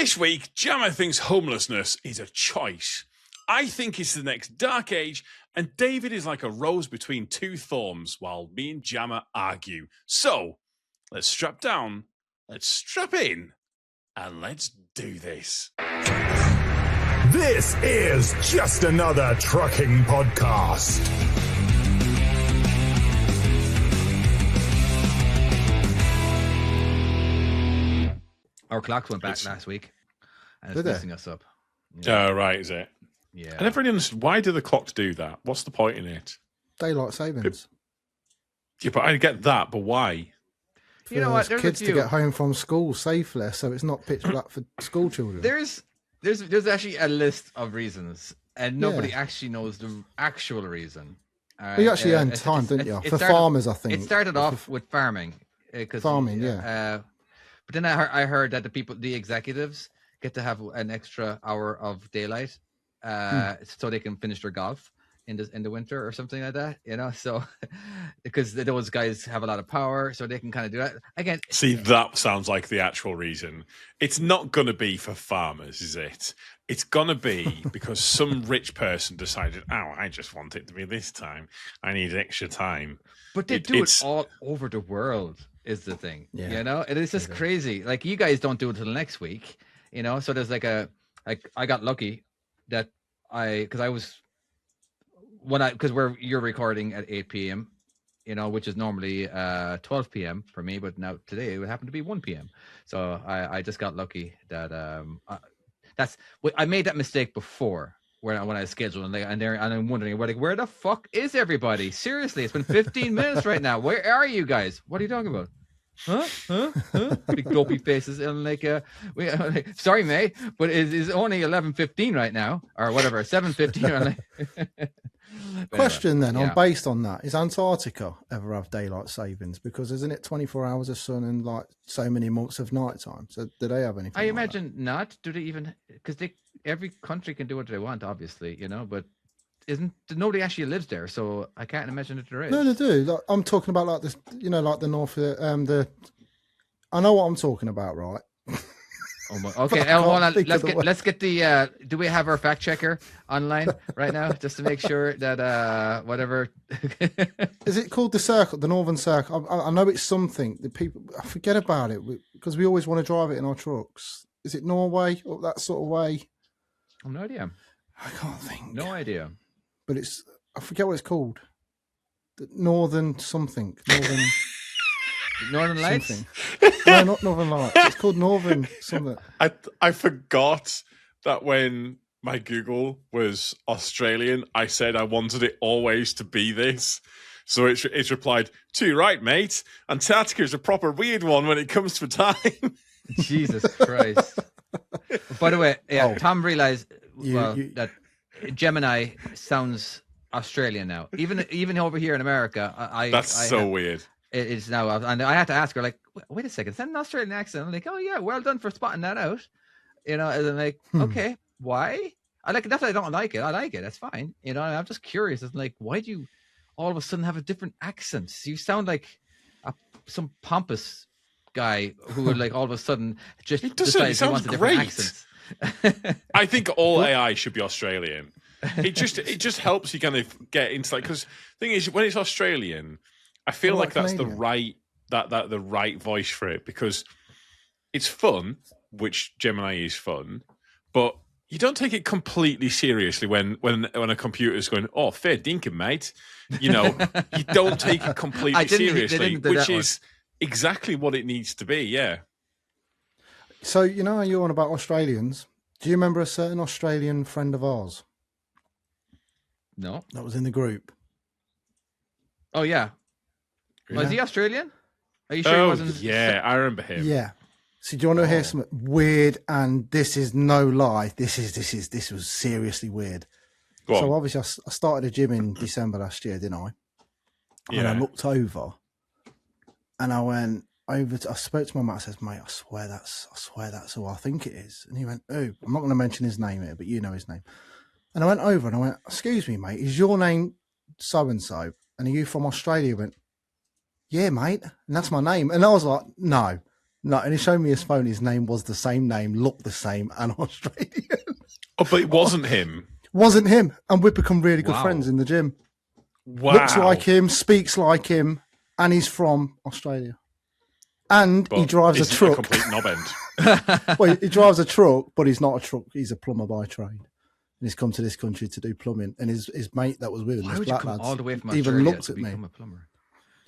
This week, Jamma thinks homelessness is a choice. I think it's the next dark age, and David is like a rose between two thorns while me and Jamma argue. So, let's strap down, let's strap in, and let's do this. This is just another trucking podcast. Our clocks went back last week, and it's messing us up. Oh, right, is it? Yeah. I never really understood, why do the clocks do that? What's the point in it? Daylight savings. Yeah, but I get that, but why? You know what? There's kids to get home from school safely, so it's not pitch black for school children. There's actually a list of reasons, and nobody actually knows the actual reason. You actually earn time, didn't you? For farmers, I think. It started off with farming. Farming, yeah. But then I heard that the executives get to have an extra hour of daylight, so they can finish their golf in the winter or something like that. You know, so because those guys have a lot of power, so they can kind of do that again. See, that sounds like the actual reason. It's not going to be for farmers, is it? It's going to be because some rich person decided, I just want it to be this time. I need extra time. But they do it all over the world. Is the thing, you know, it is just crazy. Like, you guys don't do it till next week, you know. So there's I got lucky that because you're recording at 8 p.m, you know, which is normally 12 p.m. for me, but now today it would happen to be 1 p.m. So I just got lucky that I made that mistake before when I scheduled, and I'm wondering, where the fuck is everybody? Seriously, it's been 15 minutes right now. Where are you guys? What are you talking about? Huh? Big dopey faces, and sorry, mate, but it's only 11:15 right now, or whatever, 7:15. Question then, based on that, is Antarctica ever have daylight savings? Because isn't it 24 hours of sun and like so many months of nighttime? So do they have anything? I imagine not. Do they even? Because every country can do what they want, obviously, you know. But nobody actually lives there, so I can't imagine that there is. No, they do. Like, I'm talking about like this, you know, like the north. I know what I'm talking about, right? Oh my, okay, hold on. Let's get the. Do we have our fact checker online right now, just to make sure that whatever? Is it called the circle, the Northern Circle? I know it's something. The people, I forget about it because we always want to drive it in our trucks. Is it Norway or that sort of way? I've no idea. I can't think. No idea. But I forget what it's called. The Northern something. Northern Lights? Something. No, not Northern Lights. It's called Northern something. I forgot that when my Google was Australian, I said I wanted it always to be this. So it's replied, too right, mate. Antarctica is a proper weird one when it comes to time. Jesus Christ. By the way, Tom realized that Gemini sounds Australian now. Even over here in America, That's weird. It is now, and I had to ask her, like, wait a second, is that an Australian accent? I'm like, oh yeah, well done for spotting that out. You know, and I'm like, okay, why? That's why I don't like it. I like it. That's fine. You know, I'm just curious. It's like, why do you all of a sudden have a different accent? You sound like some pompous guy who would like all of a sudden just decides he wants a different accent. I think all AI should be Australian. It just helps you kind of get into like, because the thing is, when it's Australian, I feel like that's Canadian. the right voice for it, because it's fun, which Gemini is fun, but you don't take it completely seriously when a computer's going, oh, fair dinkum, mate. You know, you don't take it completely seriously, which is exactly what it needs to be, yeah. So, you know how you're on about Australians? Do you remember a certain Australian friend of ours? No. That was in the group. Oh, yeah. Was he Australian? Are you sure he wasn't? Yeah, I remember him. Yeah. So do you want to hear something weird? And this is no lie. This was seriously weird. So obviously I started a gym in December last year, didn't I? Yeah. And I looked over and I went over I spoke to my mate. I says, mate, I swear that's who I think it is. And he went, oh, I'm not going to mention his name here, but you know his name. And I went over and I went, excuse me, mate, is your name so-and-so? And are you from Australia? He went, yeah, mate. And that's my name. And I was like, no, No, and he showed me his phone. His name was the same name, looked the same, and Australian. Oh, but it wasn't him. Wasn't him. And we've become really good friends in the gym. Wow. Looks like him, speaks like him, and he's from Australia. And he drives a truck. A complete knobend. Well, he drives a truck, but he's not a truck. He's a plumber by trade. And he's come to this country to do plumbing. And his mate that was with him, Why this would black you come lads, all the way from even Australia looked to at me. become a plumber?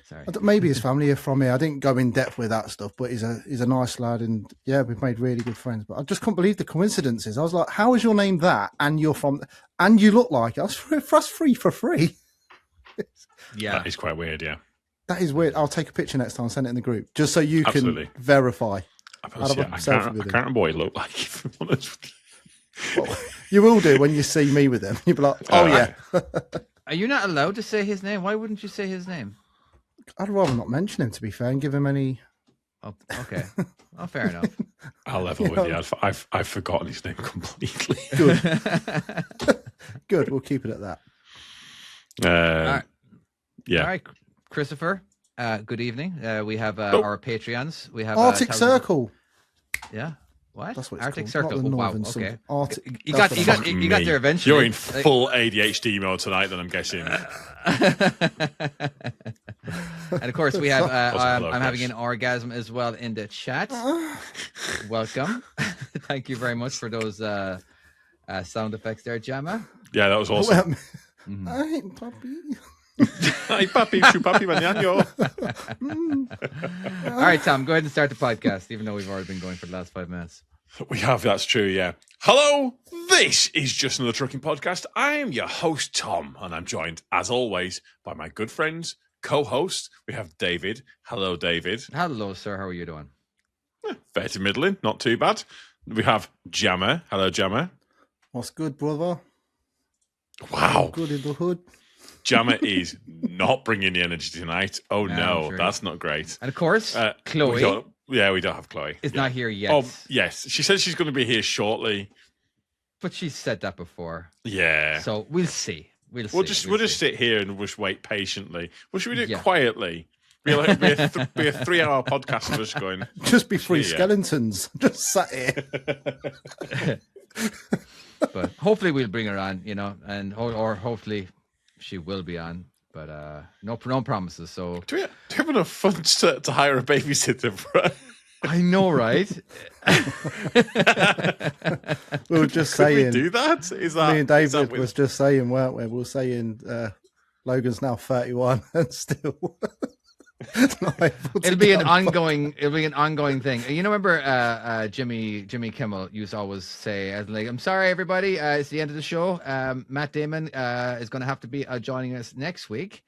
Sorry. Maybe his family are from here. I didn't go in depth with that stuff, but he's a nice lad, and yeah, we've made really good friends. But I just couldn't believe the coincidences. I was like, "How is your name that?" And you're from, and you look like us. That's free for free. Yeah, that is quite weird. Yeah, that is weird. I'll take a picture next time and send it in the group, just so you can verify. I can't remember what he looked like. If I'm honest with you. Well, you will do when you see me with him. You'll be like, "Oh yeah." Are you not allowed to say his name? Why wouldn't you say his name? I'd rather not mention him, to be fair, and give him any. Oh, okay. Oh, fair enough. I'll level with you. I've forgotten his name completely. Good. Good. We'll keep it at that. All right. Yeah. All right, Christopher. Good evening. We have our Patreons. We have Arctic Circle. Yeah. What? That's what it's Arctic called. Circle. Not the wow. Northern Okay. Arctic. You got there eventually. You're in full ADHD mode tonight, then I'm guessing. And of course, we have. I'm having an orgasm as well in the chat. Welcome. Thank you very much for those sound effects there, Jamma. Yeah, that was awesome. Hey, puppy. Hi, papi, chu papi mañana. All right, Tom, go ahead and start the podcast, even though we've already been going for the last 5 minutes. We have, that's true, yeah. Hello, this is Just Another Trucking Podcast. I am your host, Tom, and I'm joined, as always, by my good friends, co-host. We have David. Hello, David. Hello, sir. How are you doing? Fair to middling, not too bad. We have Jamma. Hello, Jamma. What's good, brother? Wow. Good in the hood. Jamma is not bringing the energy tonight. Oh, no, sure. That's not great. And of course, Chloe. We don't have Chloe. Is not here yet. Oh, yes. She says she's going to be here shortly. But she's said that before. Yeah. So we'll see. We'll just sit here and just wait patiently. Well, should we do it quietly? Be a 3-hour podcast of us going. Just be three skeletons. Just sat here. But hopefully we'll bring her on, and or hopefully she will be on. But no promises. So do we have enough funds to hire a babysitter for her? I know, right? We were just saying. We do that? Is that me and David was just saying, weren't we? We were saying Logan's now 31 and still. It'll be an ongoing thing. Remember Jimmy Kimmel used to always say, I'm sorry everybody, it's the end of the show. Matt Damon is going to have to be joining us next week,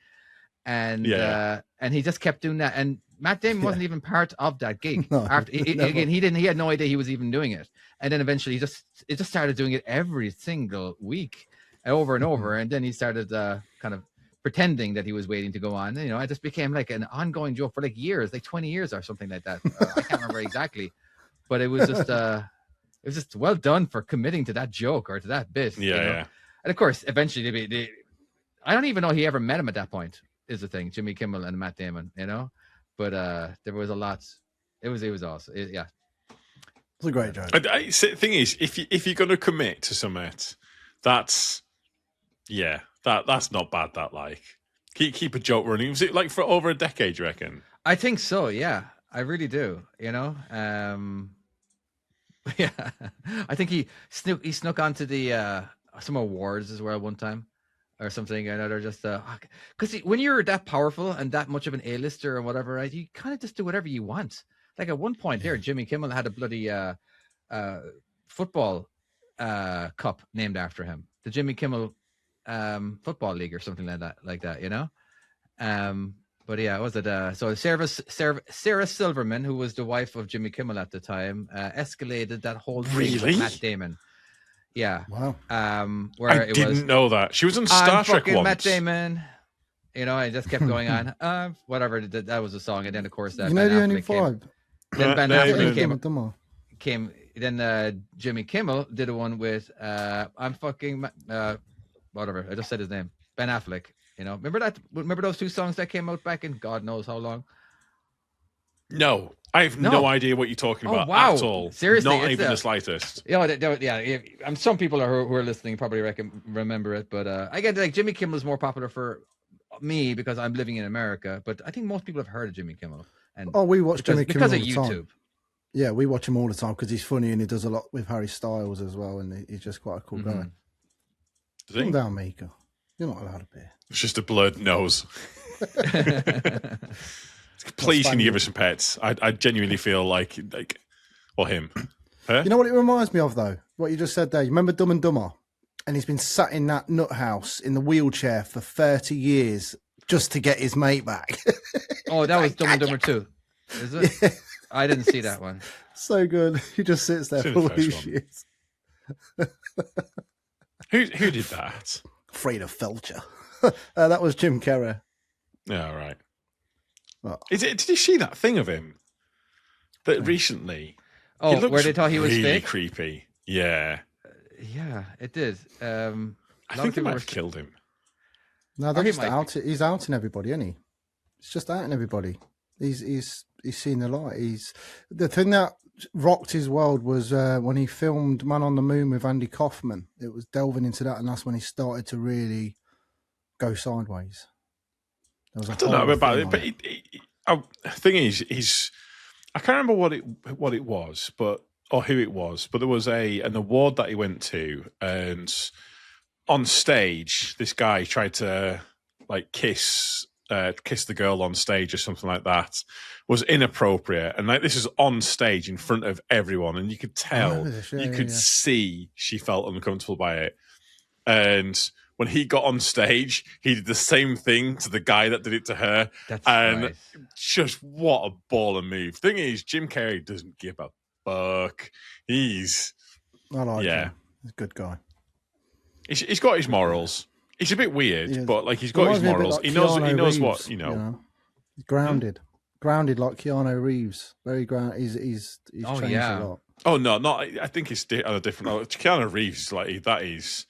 and he just kept doing that. And Matt Damon wasn't even part of that gig. No, he had no idea he was even doing it. And then eventually he just started doing it every single week, over and over. And then he started kind of pretending that he was waiting to go on. It just became like an ongoing joke for like years, like 20 years or something like that. I can't remember exactly, but it was just well done for committing to that joke or to that bit. Yeah. And of course, eventually I don't even know he ever met him at that point, is the thing, Jimmy Kimmel and Matt Damon, but there was a lot. It was awesome. It was a great joke. The thing is, if you're going to commit to something, that's not bad. That keep a joke running. Was it like for over a decade, you reckon? I think so. Yeah, I really do. Yeah, I think he snuck onto the some awards as well one time or something. They're just because when you're that powerful and that much of an A-lister or whatever, right? You kind of just do whatever you want. Like at one point there, Jimmy Kimmel had a bloody football cup named after him, the Jimmy Kimmel football league or something like that. But yeah, was it so Sarah Silverman, who was the wife of Jimmy Kimmel at the time, escalated that whole thing with Matt Damon. Yeah. Wow. Where I didn't know that she was on Star Trek once. Matt Damon. I just kept going on. Whatever, that was a song, and then of course that. The only vibe. Then Ben Affleck came. Then Jimmy Kimmel did a one with I'm fucking whatever. I just said his name. Ben Affleck. Remember that? Remember those two songs that came out back in God knows how long? No, I have no idea what you're talking about at all. Seriously, not even the slightest. Yeah. Some people who are listening probably remember it, but I get like Jimmy Kimmel is more popular for me because I'm living in America. But I think most people have heard of Jimmy Kimmel. And we watch Jimmy Kimmel because of YouTube. Time. Yeah, we watch him all the time because he's funny and he does a lot with Harry Styles as well, and he's just quite a cool guy. Calm down, Mika. You're not allowed a beer. It's just a blurred nose. Please, can you give us some pets? I genuinely feel like, or him. Huh? You know what it reminds me of, though? What you just said there. You remember Dumb and Dumber? And he's been sat in that nut house in the wheelchair for 30 years just to get his mate back. Oh, that was Dumb and Dumber 2. Is it? Yeah. I didn't see that one. So good. He just sits there full of shit. Who did that? Freda Felcher. That was Jim Carrey. Yeah, right. Well, did you see that thing of him that recently? Oh, where they thought he was really fake? Creepy. Yeah. Yeah, it did. I think they might have killed him. No, they're just out. He's outing everybody, isn't he? He's just outing everybody. He's seen the light. The thing that rocked his world was when he filmed Man on the Moon with Andy Kaufman. It was delving into that, and that's when he started to really go sideways. I don't know about it, but the thing is, I can't remember what it was, or who it was, but there was an award that he went to, and on stage, this guy tried to kiss the girl on stage or something like that. Was inappropriate, and this is on stage in front of everyone, and you could tell, see she felt uncomfortable by it, and when he got on stage, he did the same thing to the guy that did it to her. That's nice. Just what a baller move. Thing is, Jim Carrey doesn't give a fuck. I like him. He's a good guy. He's got his morals. He's a bit weird, but he's got his morals. He knows Reeves, what. He's grounded. Grounded like Keanu Reeves. Very grounded. He's changed a lot. Oh no, I think it's on a different. Keanu Reeves that is.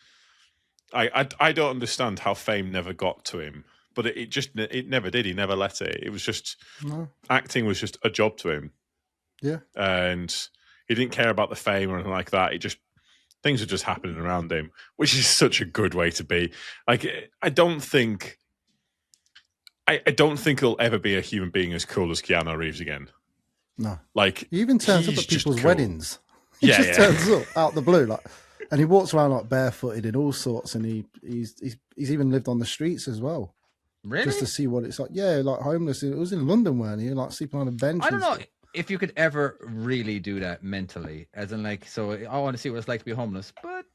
I don't understand how fame never got to him, but it never did. He never let it. It was just acting was just a job to him. Yeah, and he didn't care about the fame or anything like that. Things were just happening around him, which is such a good way to be. I don't think there'll ever be a human being as cool as Keanu Reeves again. No, he even turns up at people's weddings. He turns up out the blue and he walks around barefooted in all sorts, and he's even lived on the streets as well. Really? Just to see what it's like. Yeah, homeless. It was in London, weren't he? Sleeping on a bench. I don't know if you could ever really do that mentally, as in so I want to see what it's like to be homeless. But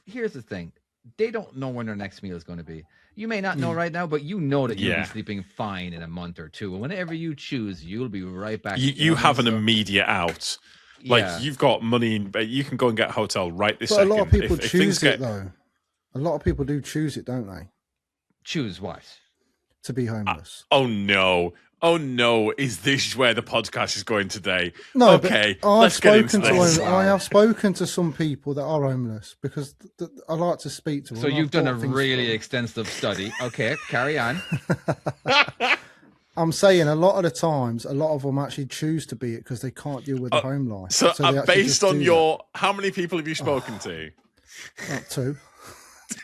here's the thing. They don't know when their next meal is going to be. You may not know right now, but you know that you'll be sleeping fine in a month or two. And whenever you choose, you'll be right back. You have an immediate out. You've got money, you can go and get a hotel right this second. A lot of people choose it, though. A lot of people do choose it, don't they? Choose what? To be homeless. Oh, no. Is this where the podcast is going today? No, okay, let's get into this. I have spoken to some people that are homeless because I like to speak to them. So you've done a really extensive study. Okay, carry on. I'm saying a lot of the times, a lot of them actually choose to be it because they can't deal with the home life. So based on how many people have you spoken to? Two.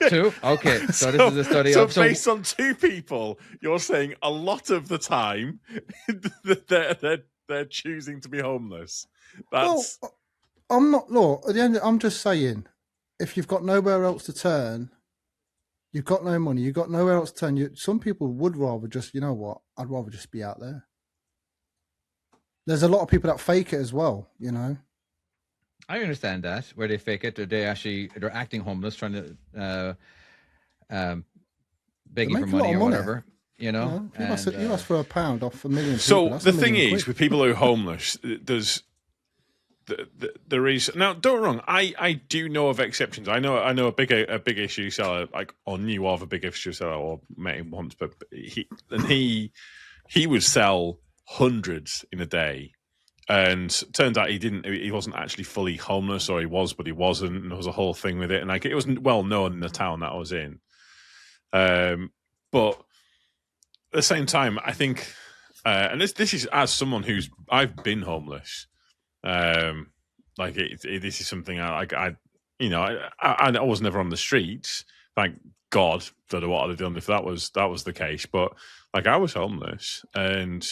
Two? Okay, so this is a study of... So based on two people, you're saying a lot of the time they're choosing to be homeless. That's... Well, I'm not... Look, at the end, I'm just saying, if you've got nowhere else to turn, you've got no money, you've got nowhere else to turn, some people would rather just, you know what, I'd rather just be out there. There's a lot of people that fake it as well, you know. I understand that, where they fake it, they're acting homeless, trying to beg you for money or whatever, you know. You ask for £1 off a million people. So the thing is, with people who are homeless, there is now. Don't get me wrong, I do know of exceptions. I know a big issue seller, or knew of a big issue seller, or met him once, but he would sell hundreds in a day. And turns out he wasn't actually fully homeless, or he was, but he wasn't. And there was a whole thing with it. And it wasn't well known in the town that I was in. But at the same time, I think and this is as someone I've been homeless. This is something I was never on the streets. Thank God. Don't know what I'd have done if that was the case. But like, I was homeless, and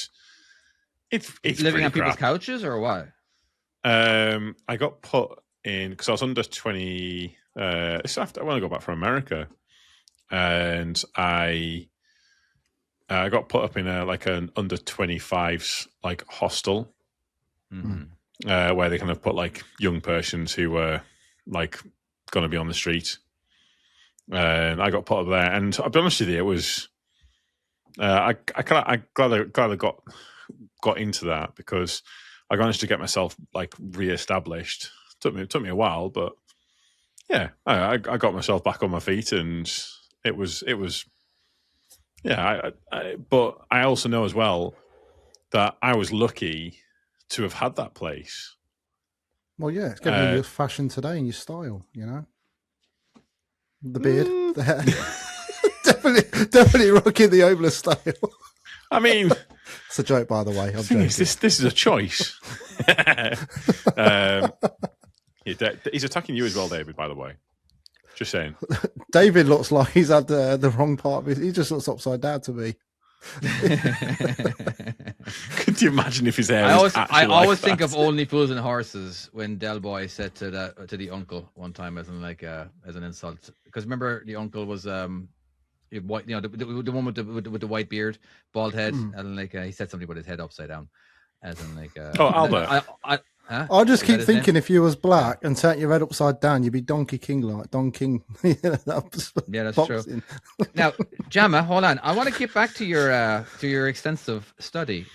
it's living on people's crap. couches or what? I got put in because I was under 20. It's after when I got back from America, and I got put up in an under 25s like hostel, where they kind of put like young persons who were like going to be on the street. And I got put up there, and I'll be honest with you, it was I'm glad I got into that, because I managed to get myself like re-established. It took me a while, but yeah, I got myself back on my feet, and it was yeah. But I also know as well that I was lucky to have had that place. Well, yeah, it's giving you your fashion today and your style, you know. The beard, the hair. definitely rocking the homeless style. I mean, it's a joke, by the way. I'm joking. This is a choice. He's attacking you as well, David, by the way. Just saying. David looks like he's had the wrong part. He just looks upside down to me. Could you imagine if his hair? I always think of Only Fools and Horses when Del Boy said to the uncle one time as an insult, because remember the uncle was white, the one with the white beard, bald head, and he said something about his head upside down, as in Albert. I just keep thinking if you was black and turned your head upside down, you'd be Donkey King, like Don King. Yeah, that's true. Now, Jamma, hold on. I want to get back to your extensive study.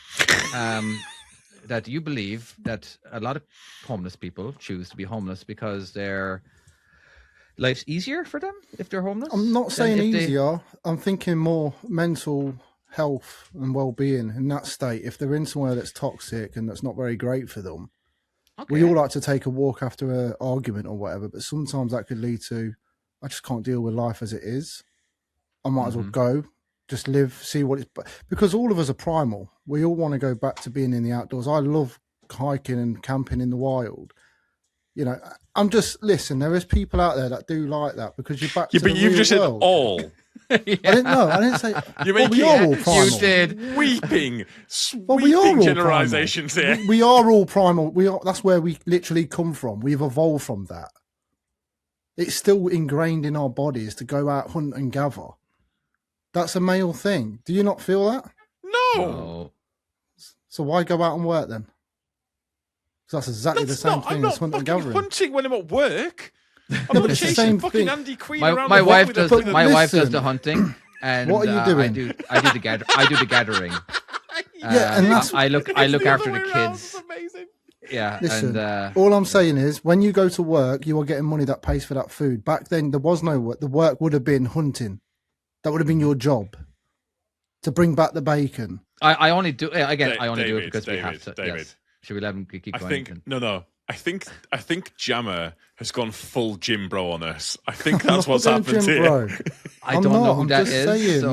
That you believe that a lot of homeless people choose to be homeless because their life's easier for them if they're homeless. I'm not saying easier. I'm thinking more mental health and well-being in that state. If they're in somewhere that's toxic and that's not very great for them. Okay. We all like to take a walk after an argument or whatever, but sometimes that could lead to, I just can't deal with life as it is. I might as well go, just live, see what it's... Because all of us are primal. We all want to go back to being in the outdoors. I love hiking and camping in the wild. You know, listen, there is people out there that do like that, because you're back to the real world. You've just said all. Yeah. I didn't say... We are all primal. You did. Sweeping generalizations here. We are all primal. That's where we literally come from. We've evolved from that. It's still ingrained in our bodies to go out, hunt and gather. That's a male thing. Do you not feel that? No. So why go out and work then? Because that's exactly the same thing as hunting and gathering. I'm not hunting when I'm at work. I'm not chasing fucking Andy Queen around. My wife does the hunting, and what are you doing? I do the gathering. Yeah, and I look after the kids. That's amazing. Yeah, listen. And all I'm saying is, when you go to work, you are getting money that pays for that food. Back then, there was no work. The work would have been hunting. That would have been your job, to bring back the bacon. I only do it because we have to. David. Yes. Should we let him keep going? No. I think Jamma has gone full Jim Bro on us. I think that's what's happened here. I don't know who that is.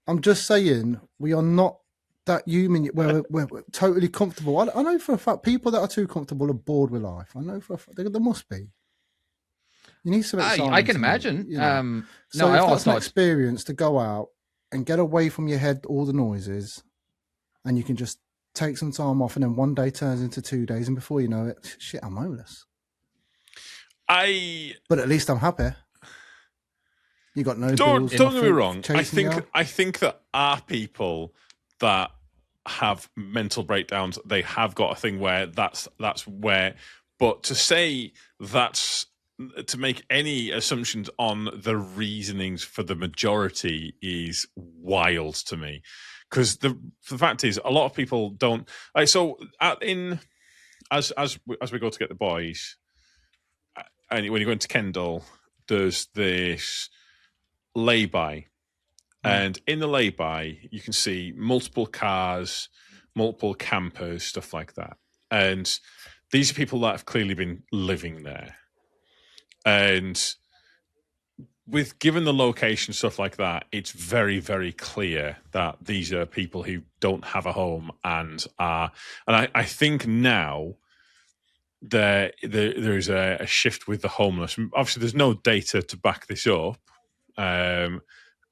I'm just saying, we are not that human. We're totally comfortable. I know for a fact people that are too comfortable are bored with life. I know for a fact there must be. You need some excitement. I can imagine. You know? So if that's an experience to go out and get away from your head all the noises, and you can just take some time off, and then one day turns into 2 days, and before you know it, shit, I'm homeless. But at least I'm happy. You got no bills. Don't get me wrong. I think that are people that have mental breakdowns. They have got a thing where that's where. But to say to make any assumptions on the reasonings for the majority is wild to me. Because the fact is, a lot of people don't. As we go to get the boys, and when you go into Kendal, there's this lay-by, and in the lay-by you can see multiple cars, multiple campers, stuff like that. And these are people that have clearly been living there. And given the location, stuff like that, it's very, very clear that these are people who don't have a home and I think now there's a shift with the homeless. Obviously, there's no data to back this up,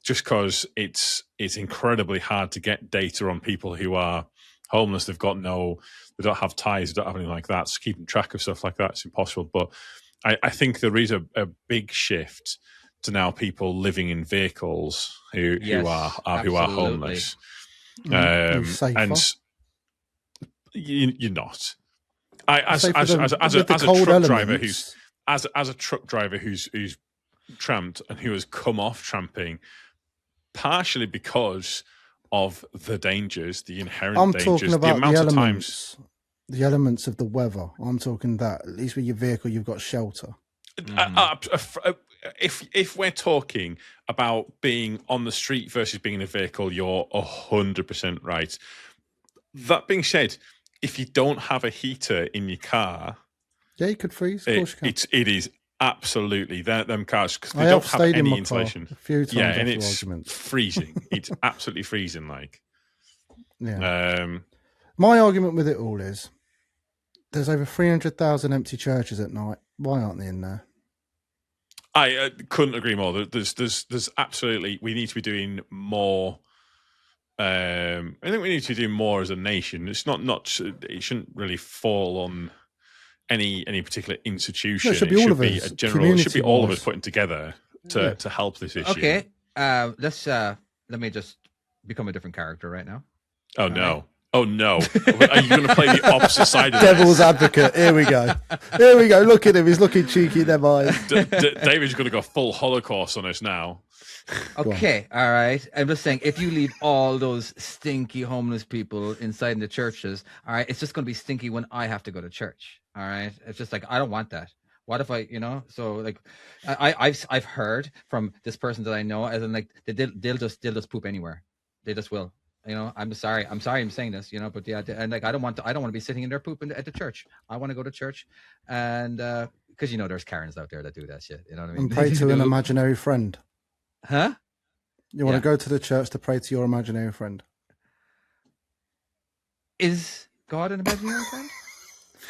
just because it's incredibly hard to get data on people who are homeless. They don't have ties, they don't have anything like that. So keeping track of stuff like that, it's impossible. But I think there is a big shift to now people living in vehicles who are homeless. And you're not. As a truck driver who's tramped and who has come off tramping, partially because of the dangers, the inherent dangers. I'm talking about the elements of the weather. I'm talking that at least with your vehicle, you've got shelter. If we're talking about being on the street versus being in a vehicle, you're 100% right. That being said, if you don't have a heater in your car, you could freeze. Of course you can. It is absolutely them cars, because they don't have any insulation. A few times and it's freezing. It's absolutely freezing. My argument with it all is there's over 300,000 empty churches at night. Why aren't they in there? I couldn't agree more. There's absolutely, we need to be doing more. I think we need to do more as a nation. It's not it shouldn't really fall on any particular institution. No, it should be all of us. It should be all of us putting together to help this issue. Okay, let me just become a different character right now. Oh no. Oh no! Are you going to play the opposite side of Devil's advocate? Here we go. Here we go. Look at him. He's looking cheeky in them eyes. David's going to go full Holocaust on us now. Okay, all right. I'm just saying, if you leave all those stinky homeless people inside in the churches, all right, it's just going to be stinky when I have to go to church. All right, it's just like, I don't want that. What if so like, I've heard from this person that I know, as in like they'll just poop anywhere. They just will. I'm sorry I'm saying this, but yeah, and like I don't want to be sitting in there pooping at the church. I want to go to church, and because there's Karens out there that do that shit. You know what I mean? And pray to an imaginary friend. Huh? You want to go to the church to pray to your imaginary friend? Is God an imaginary friend?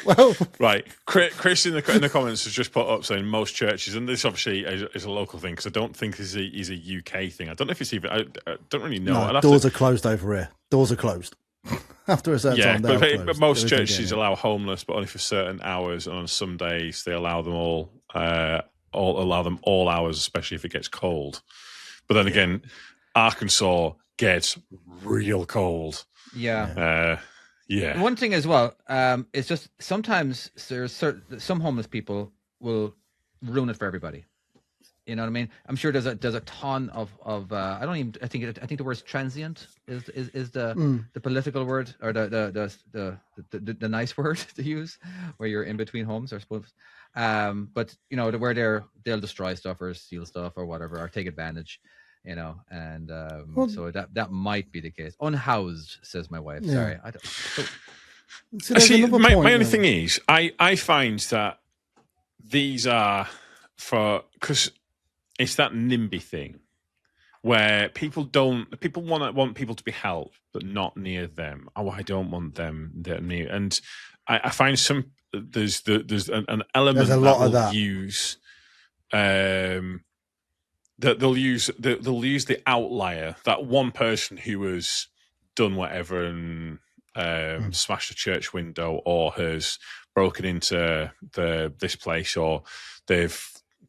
Well, right. Chris in the comments has just put up saying most churches, and this obviously is a local thing, because I don't think this is a UK thing. I don't know if it's even. I don't really know. No, doors are closed over here. Doors are closed after a certain time. But most churches allow homeless, but only for certain hours. And on some days, they allow them all hours, especially if it gets cold. But then again, Arkansas gets real cold. Yeah. Yeah. One thing as well, it's just sometimes there's some homeless people will ruin it for everybody. You know what I mean? I'm sure there's a ton of I think the word transient is the political word, or the nice word to use, where you're in between homes, I suppose. But where they'll destroy stuff or steal stuff or whatever, or take advantage. And so that might be the case. Unhoused, says my wife. Sorry, I don't. See, my only thing is, I find that these are because it's that NIMBY thing where people want people to be helped, but not near them. Oh, I don't want them near. And I find there's an element there's a lot of that that. Use. That they'll use the outlier, that one person who has done whatever and smashed a church window, or has broken into this place, or they've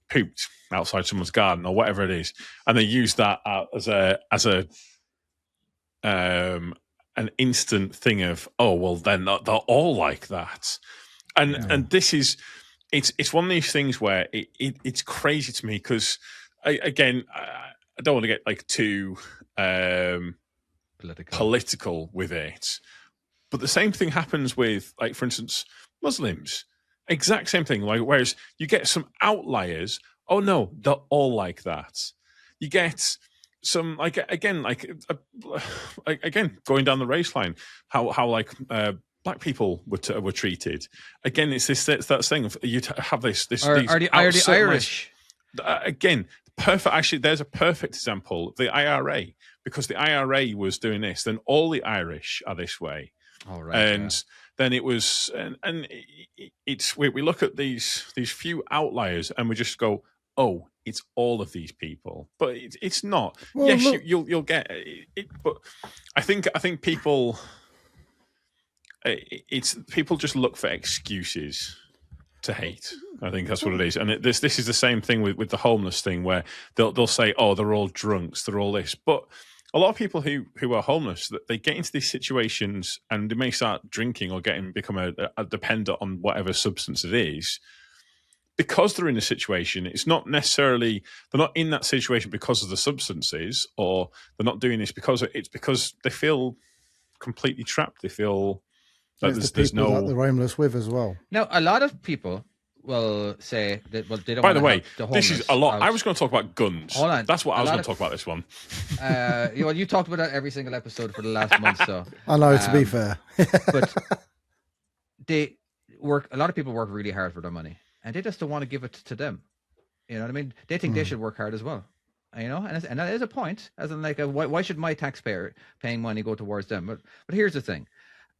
pooped outside someone's garden, or whatever it is, and they use that as an instant thing of, oh well, then they're all like that, and this is it's one of these things where it's crazy to me, because. I don't want to get too political with it, but the same thing happens with, for instance, Muslims. Exact same thing. Whereas you get some outliers. Oh no, they're all like that. You get some again going down the race line. How black people were treated. Again, it's that thing of you have this. Are the Irish? Again, perfect. Actually, there's a perfect example. The IRA, because the IRA was doing this, then all the Irish are this way. All right, and then it was, and it's we look at these few outliers and we just go, oh, it's all of these people, but it's not. Well, yes, you'll get it, but I think people, it's people just look for excuses to hate. I think that's what it is, and this is the same thing with the homeless thing, where they'll say, oh, they're all drunks, they're all this, but a lot of people who are homeless, they get into these situations and they may start drinking or become a dependent on whatever substance it is, because they're in a situation. It's not necessarily, they're not in that situation because of the substances, or they're not doing this because they feel completely trapped. They feel like there's no that they're homeless with as well. Now, a lot of people will say that, well, they don't. By the way, the this is a lot. I was going to talk about guns. Hold on. That's what I was going to talk about this one. You talked about that every single episode for the last month. So I know, to be fair, but a lot of people work really hard for their money, and they just don't want to give it to them. You know what I mean? They think they should work hard as well. You know, and that is a point. As in, like, why should my taxpayer paying money go towards them? But here's the thing.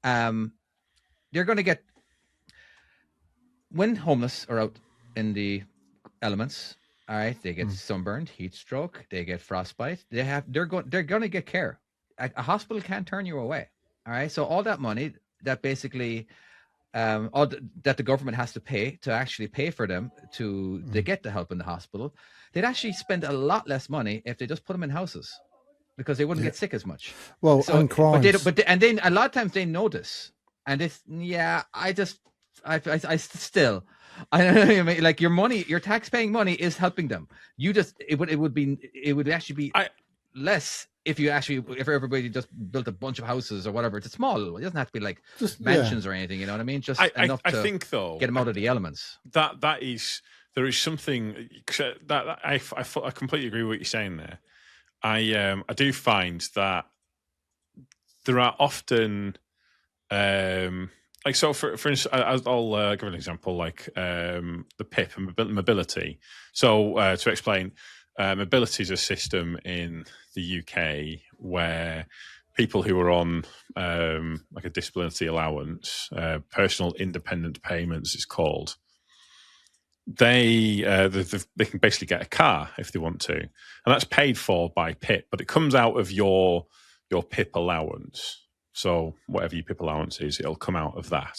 They're going to get, when homeless are out in the elements, all right, they get sunburned, heat stroke, they get frostbite. They're going to get care. A hospital can't turn you away. All right, so all that money that basically, that the government has to pay to actually pay for them to get the help in the hospital, they'd actually spend a lot less money if they just put them in houses, because they wouldn't get sick as much. Well, and crimes. And then a lot of times they know this. And it's, I still, I don't know, I mean, like, your money, your tax-paying money is helping them. It would actually be less if everybody just built a bunch of houses or whatever. It's small. It doesn't have to be like just mansions or anything. You know what I mean? Just enough to think, though, get them out of the elements. There is something that I completely agree with what you're saying there. I do find that there are often. Like, so for instance, I'll give an example, like the PIP and mobility. So to explain, mobility is a system in the UK where people who are on like a disability allowance, personal independent payments is called, they can basically get a car if they want to, and that's paid for by PIP, but it comes out of your PIP allowance. So whatever your PIP allowance is, it'll come out of that,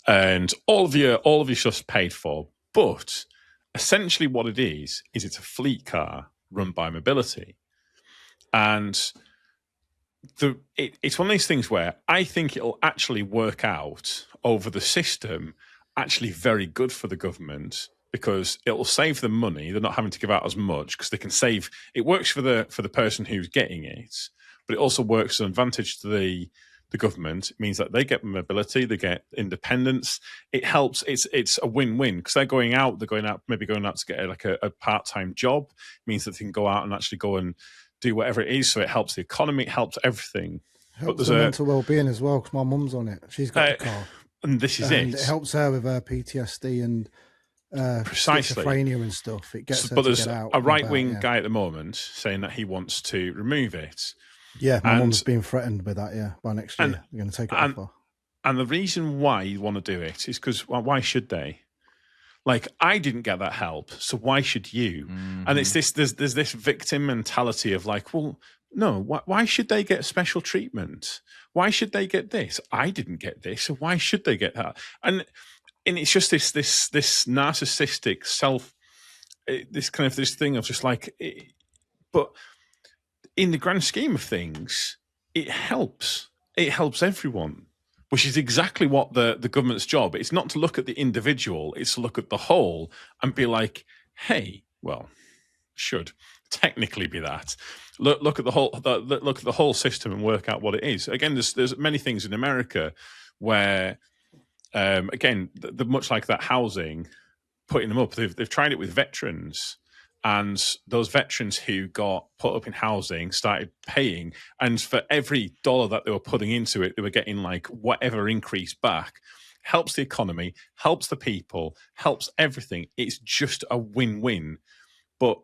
and all of your stuff's paid for. But essentially, what it is it's a fleet car run by mobility, and it's one of these things where I think it'll actually work out over the system, actually very good for the government, because it'll save them money. They're not having to give out as much because they can save. It works for the person who's getting it. But it also works as an advantage to the government. It means that they get mobility, they get independence. It helps. It's a win-win, because they're going out to get a part-time job. It means that they can go out and actually go and do whatever it is. So it helps the economy, it helps everything. Helps the mental well-being as well, because my mum's on it. She's got a car. And this is it. It helps her with her PTSD and precisely schizophrenia and stuff. It gets her but to there's get out a right-wing guy at the moment saying that he wants to remove it. Yeah, my mum's being threatened with that, by next year. They're going to take it off her. And the reason why you want to do it is because, well, why should they? Like, I didn't get that help, so why should you? Mm-hmm. And it's there's this victim mentality of like, well, no, why should they get special treatment? Why should they get this? I didn't get this, so why should they get that? And it's just this narcissistic this thing of just like, but in the grand scheme of things, it helps. It helps everyone, which is exactly what the government's job. It's not to look at the individual, it's to look at the whole and be like, hey, well, should technically be that. Look at the whole. Look at the whole system and work out what it is. Again, there's many things in America where, again, much like that housing, putting them up. They've tried it with veterans. And those veterans who got put up in housing started paying, and for every dollar that they were putting into it, they were getting like whatever increase back. Helps the economy, helps the people, helps everything. It's just a win-win. But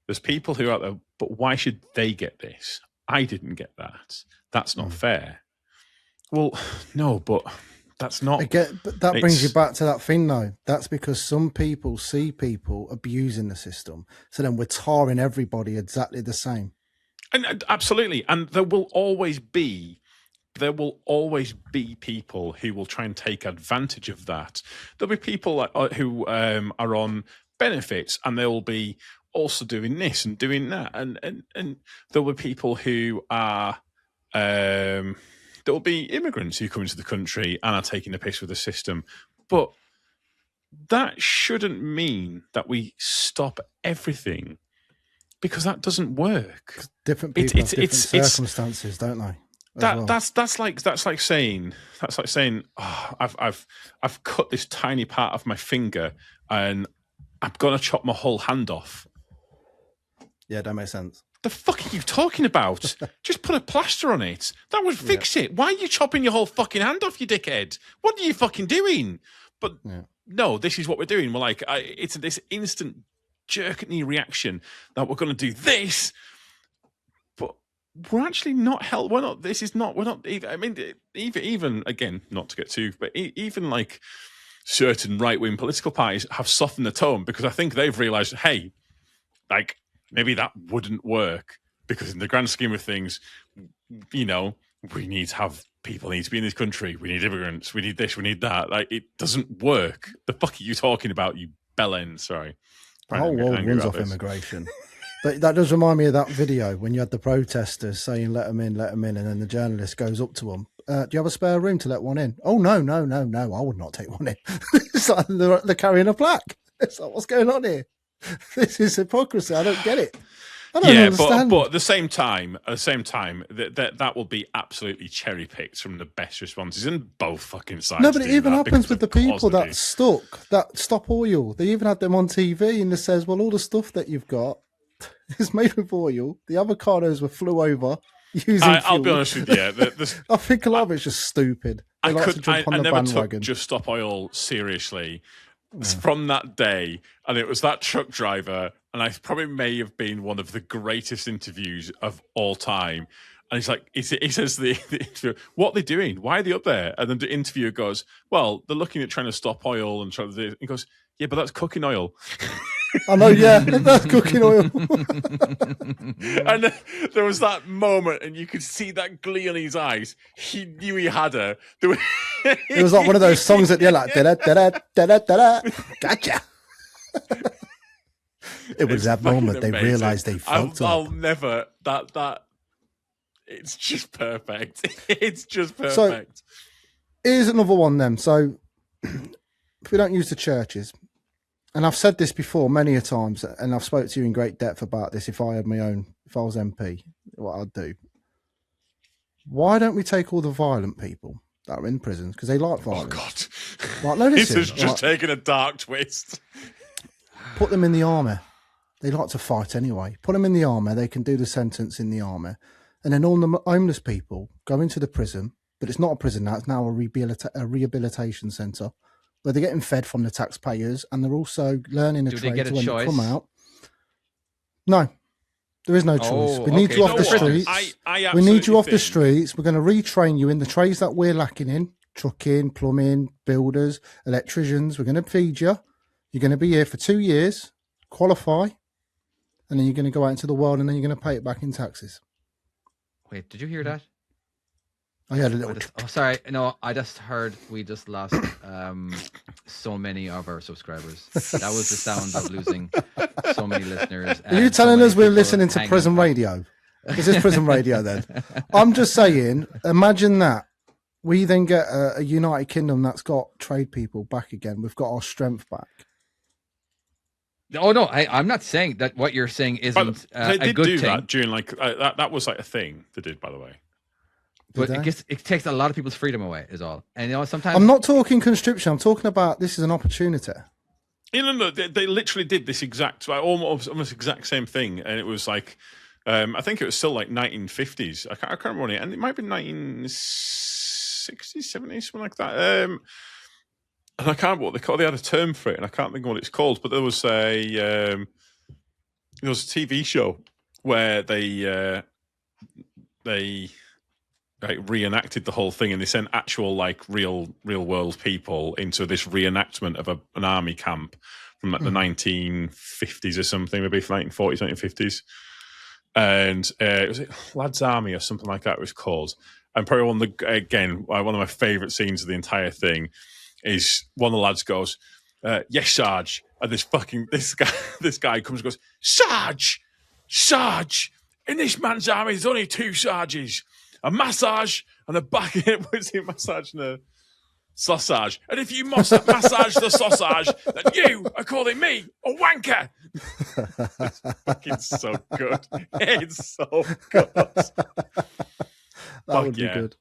there's people who are out there, but why should they get this? I didn't get that. That's not fair. Well, no, but that's not. Again, but that brings you back to that thing, though. That's because some people see people abusing the system. So then we're tarring everybody exactly the same. And absolutely. And there will always be people who will try and take advantage of that. There'll be people who are on benefits, and they will be also doing this and doing that. And there will be people who are... there will be immigrants who come into the country and are taking the piss with the system. But that shouldn't mean that we stop everything, because that doesn't work. Different people have different circumstances, don't they? That's like saying oh, I've cut this tiny part of my finger and I'm gonna chop my whole hand off. Yeah, that makes sense. The fuck are you talking about? Just put a plaster on it. That would fix it. Why are you chopping your whole fucking hand off, you dickhead? What are you fucking doing? But no, this is what we're doing. We're like, it's this instant jerky reaction that we're going to do this, but we're actually not We're not. This is not. We're not. I mean, even again, not to get too, but even like certain right-wing political parties have softened the tone, because I think they've realised, hey, like, maybe that wouldn't work, because in the grand scheme of things, you know, we need to have people need to be in this country. We need immigrants. We need this. We need that. Like, it doesn't work. The fuck are you talking about, you bellend? Sorry. The whole world runs off immigration. But that does remind me of that video when you had the protesters saying, let them in, and then the journalist goes up to them. Do you have a spare room to let one in? Oh, no, I would not take one in. It's like they're carrying a plaque. It's like, what's going on here? This is hypocrisy. I don't get it. I don't understand. But at the same time, that will be absolutely cherry picked from the best responses in both fucking sides. No, but it even happens with the people that stop oil. They even had them on TV, and it says, well, all the stuff that you've got is made with oil. The avocados were flew over using fuel. I'll be honest with you. I think a lot of it's just stupid. I never took Just Stop Oil seriously. From that day, and it was that truck driver, and I probably may have been one of the greatest interviews of all time. And he's like, he says to the interviewer, what are they doing? Why are they up there? And then the interviewer goes, well, they're looking at trying to stop oil and trying to do it. He goes, yeah, but that's cooking oil. I know, yeah, that's cooking oil. And there was that moment, and you could see that glee in his eyes. He knew he had her. It was like one of those songs that you're like, da-da-da-da-da-da-da. Gotcha. It was that moment they realised they fucked up. I'll never, that, it's just perfect. It's just perfect. So, here's another one then. So, if we don't use the churches, and I've said this before many a times, and I've spoke to you in great depth about this. If I was MP, what I'd do. Why don't we take all the violent people that are in prisons, because they like violence? Oh God! Like, no, listen, this has just taken a dark twist. Put them in the army. They like to fight anyway. Put them in the army. They can do the sentence in the army, and then all the homeless people go into the prison. But it's not a prison now. It's now a rehabilitation centre, where they're getting fed from the taxpayers, and they're also learning a trade to when they come out. No, there is no choice. We need you off the streets. We need you off the streets. We're going to retrain you in the trades that we're lacking in: trucking, plumbing, builders, electricians. We're going to feed you. You're going to be here for 2 years, qualify, and then you're going to go out into the world, and then you're going to pay it back in taxes. Wait, did you hear that? I had a little. Sorry, no, I just heard we just lost so many of our subscribers. That was the sound of losing so many listeners. Are you telling us we're listening to prison radio? Is this prison radio then? I'm just saying, imagine that. We then get a United Kingdom that's got trade people back again. We've got our strength back. Oh no, I'm not saying that what you're saying isn't they did a good do thing. that during that was like a thing they did, by the way. But it takes a lot of people's freedom away, is all. And you know, sometimes I'm not talking conscription. I'm talking about this is an opportunity. No, they literally did this almost exact same thing, and it was like, I think it was still like 1950s. I can't remember when and it might be 1960s, 70s, something like that. And I can't remember what they call. They had a term for it, and I can't think of what it's called. But there was a there was a TV show where they like reenacted the whole thing, and they sent actual like real world people into this reenactment of an army camp from like the 1950s or something, maybe 1940s, 1950s. And it was Lads Army or something like that it was called. And probably one of my favourite scenes of the entire thing is one of the lads goes, "Yes, Sarge," and this guy comes and goes, "Sarge, in this man's army, there's only two Sarges. A massage and a back massage and a sausage. And if you massage the sausage, then you are calling me a wanker." It's fucking so good. It's so good. That would be good.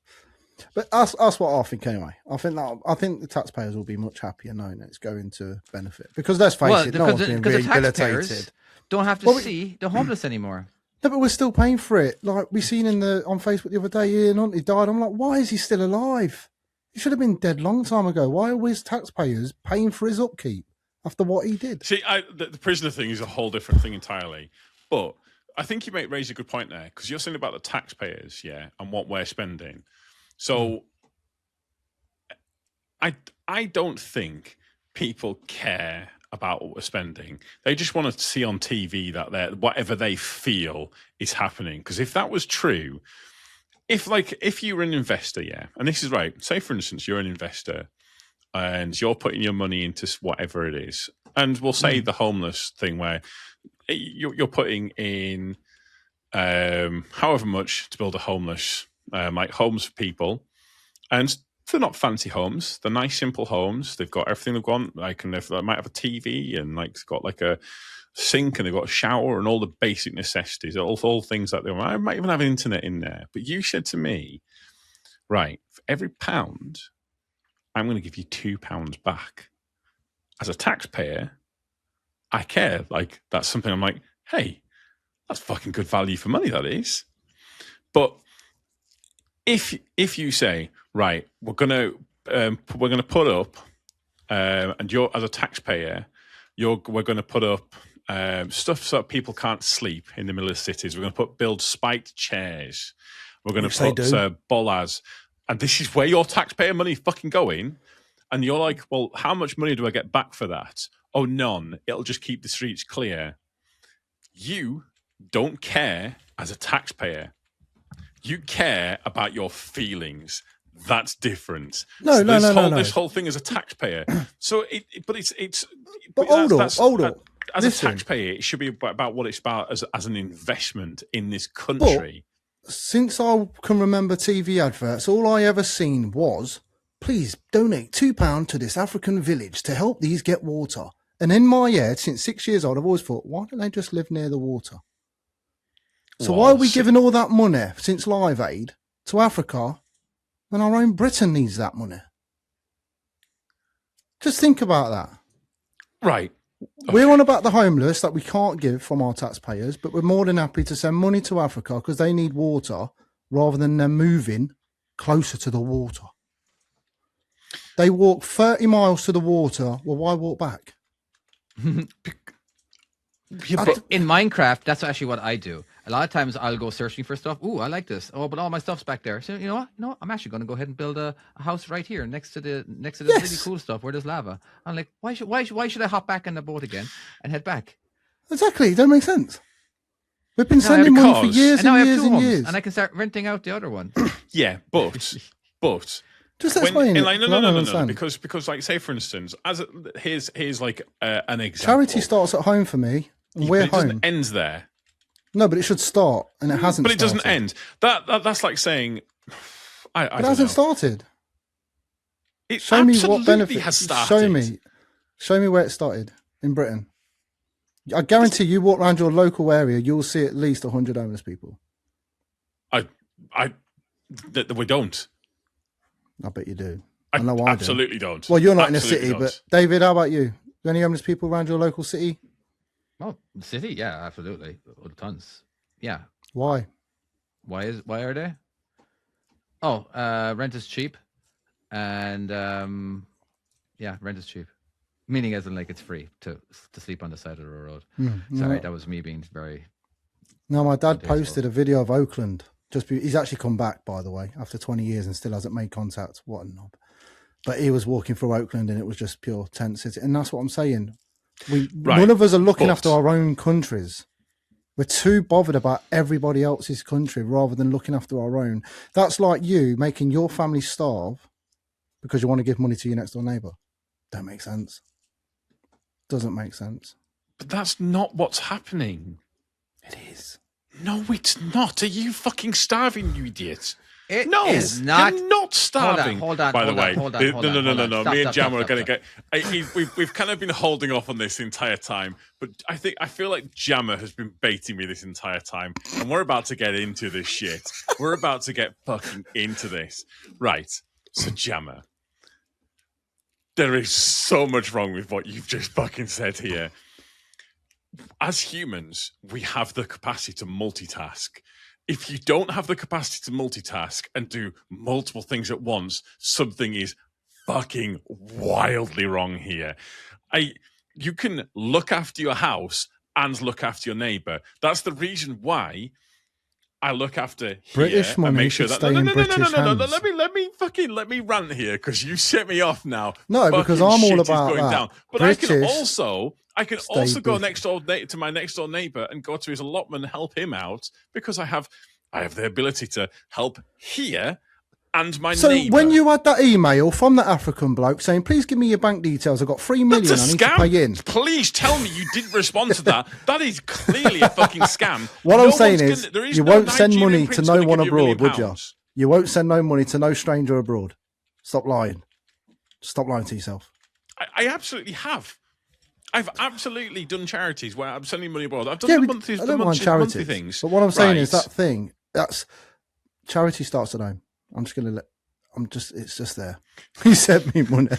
But that's what I think anyway. I think the taxpayers will be much happier knowing that it's going to benefit. Because let's face it, no one's being rehabilitated. Don't have to see the homeless anymore. No, but we're still paying for it. Like we seen on Facebook the other day, Ian Huntley died. I'm like, why is he still alive? He should have been dead long time ago. Why are we as taxpayers paying for his upkeep after what he did? See, the prisoner thing is a whole different thing entirely. But I think you might raise a good point there, because you're saying about the taxpayers, and what we're spending. So I don't think people care about what we're spending. They just want to see on TV that whatever they feel is happening. Because if that was true, if you were an investor, and this is right, say for instance you're an investor and you're putting your money into whatever it is, and we'll say the homeless thing where you're putting in however much to build a homeless like homes for people, and they're not fancy homes. They're nice, simple homes. They've got everything they've got. Like, and they might have a TV and like it's got like a sink and they've got a shower and all the basic necessities. All things that I might even have internet in there. But you said to me, right, for every pound, I'm going to give you £2 back. As a taxpayer, I care. Like that's something I'm like, hey, that's fucking good value for money. That is. But if you say, right, we're gonna put up, and you're as a taxpayer, we're gonna put up stuff so that people can't sleep in the middle of cities. We're gonna build spiked chairs. We're gonna put bollards, and this is where your taxpayer money is fucking going. And you're like, well, how much money do I get back for that? Oh, none. It'll just keep the streets clear. You don't care as a taxpayer. You care about your feelings. That's different. No. This whole thing as a taxpayer. So, hold on. As a taxpayer, it should be about what it's about as an investment in this country. But since I can remember TV adverts, all I ever seen was, please donate £2 to this African village to help these get water. And in my head, since 6 years old, I've always thought, why don't they just live near the water? So why are we giving all that money since Live Aid to Africa when our own Britain needs that money? Just think about that. Right. Okay. We're on about the homeless that we can't give from our taxpayers, but we're more than happy to send money to Africa because they need water rather than them moving closer to the water. They walk 30 miles to the water. Well, why walk back? Yeah, but in Minecraft, that's actually what I do. A lot of times I'll go searching for stuff. Ooh, I like this. Oh, but all my stuff's back there. So you know what? I'm actually going to go ahead and build a house right here next to this really cool stuff where there's lava. I'm like, why should I hop back on the boat again and head back? Exactly. It doesn't make sense. We've been sending money for years and years and years, and I can start renting out the other one. Yeah, but just explain it. Like, no. Because like, say for instance, here's like an example. Charity starts at home for me, and we're home. Doesn't end there. No, but it should start, and it hasn't. But it doesn't end. That's like saying, it hasn't started. It show me what benefit has started. Show me where it started in Britain. I guarantee you walk around your local area, you'll see at least 100 homeless people. We don't. I bet you do. I know I absolutely don't. Well, you're not in a city, but David, how about you? Any homeless people around your local city? Oh, the city, yeah, absolutely, tons. Yeah. Why? Why are they? Oh, rent is cheap, and rent is cheap. Meaning as in like it's free to sleep on the side of the road. Sorry, that was me being very... No, my dad posted a video of Oakland. He's actually come back, by the way, after 20 years and still hasn't made contact. What a knob. But he was walking through Oakland and it was just pure tent city. And that's what I'm saying. None of us are looking after our own countries. We're too bothered about everybody else's country rather than looking after our own. That's like you making your family starve because you want to give money to your next door neighbour. Don't make sense. Doesn't make sense. But that's not what's happening. It is. No, it's not. Are you fucking starving, you idiot? It is not. You're not starving. Hold on. By the way, hold on. No. Stop, Me and Jamma are stop. going to get. We've kind of been holding off on this the entire time, but I feel like Jamma has been baiting me this entire time, and we're about to get into this shit. We're about to get fucking into this, right? So Jamma, there is so much wrong with what you've just fucking said here. As humans, we have the capacity to multitask. If you don't have the capacity to multitask and do multiple things at once, something is fucking wildly wrong here. You can look after your house and look after your neighbour. That's the reason why I look after British money and make sure should that stay in British hands. Let me rant here because you set me off now. No, because I'm all about that. Down. But British, I can also go next door to my next door neighbour and go to his allotment and help him out because I have the ability to help here and my neighbour. So when you had that email from the African bloke saying, please give me your bank details, I've got 3 million I need to pay in. Please tell me you didn't respond to that. That is clearly a fucking scam. What I'm saying is you won't send money to no one abroad, would you? You won't send no money to no stranger abroad. Stop lying. Stop lying to yourself. I absolutely have. I've absolutely done charities where I'm sending money abroad. I've done monthly things. But what I'm saying is that thing, that's charity starts at home. It's just there. He sent me money.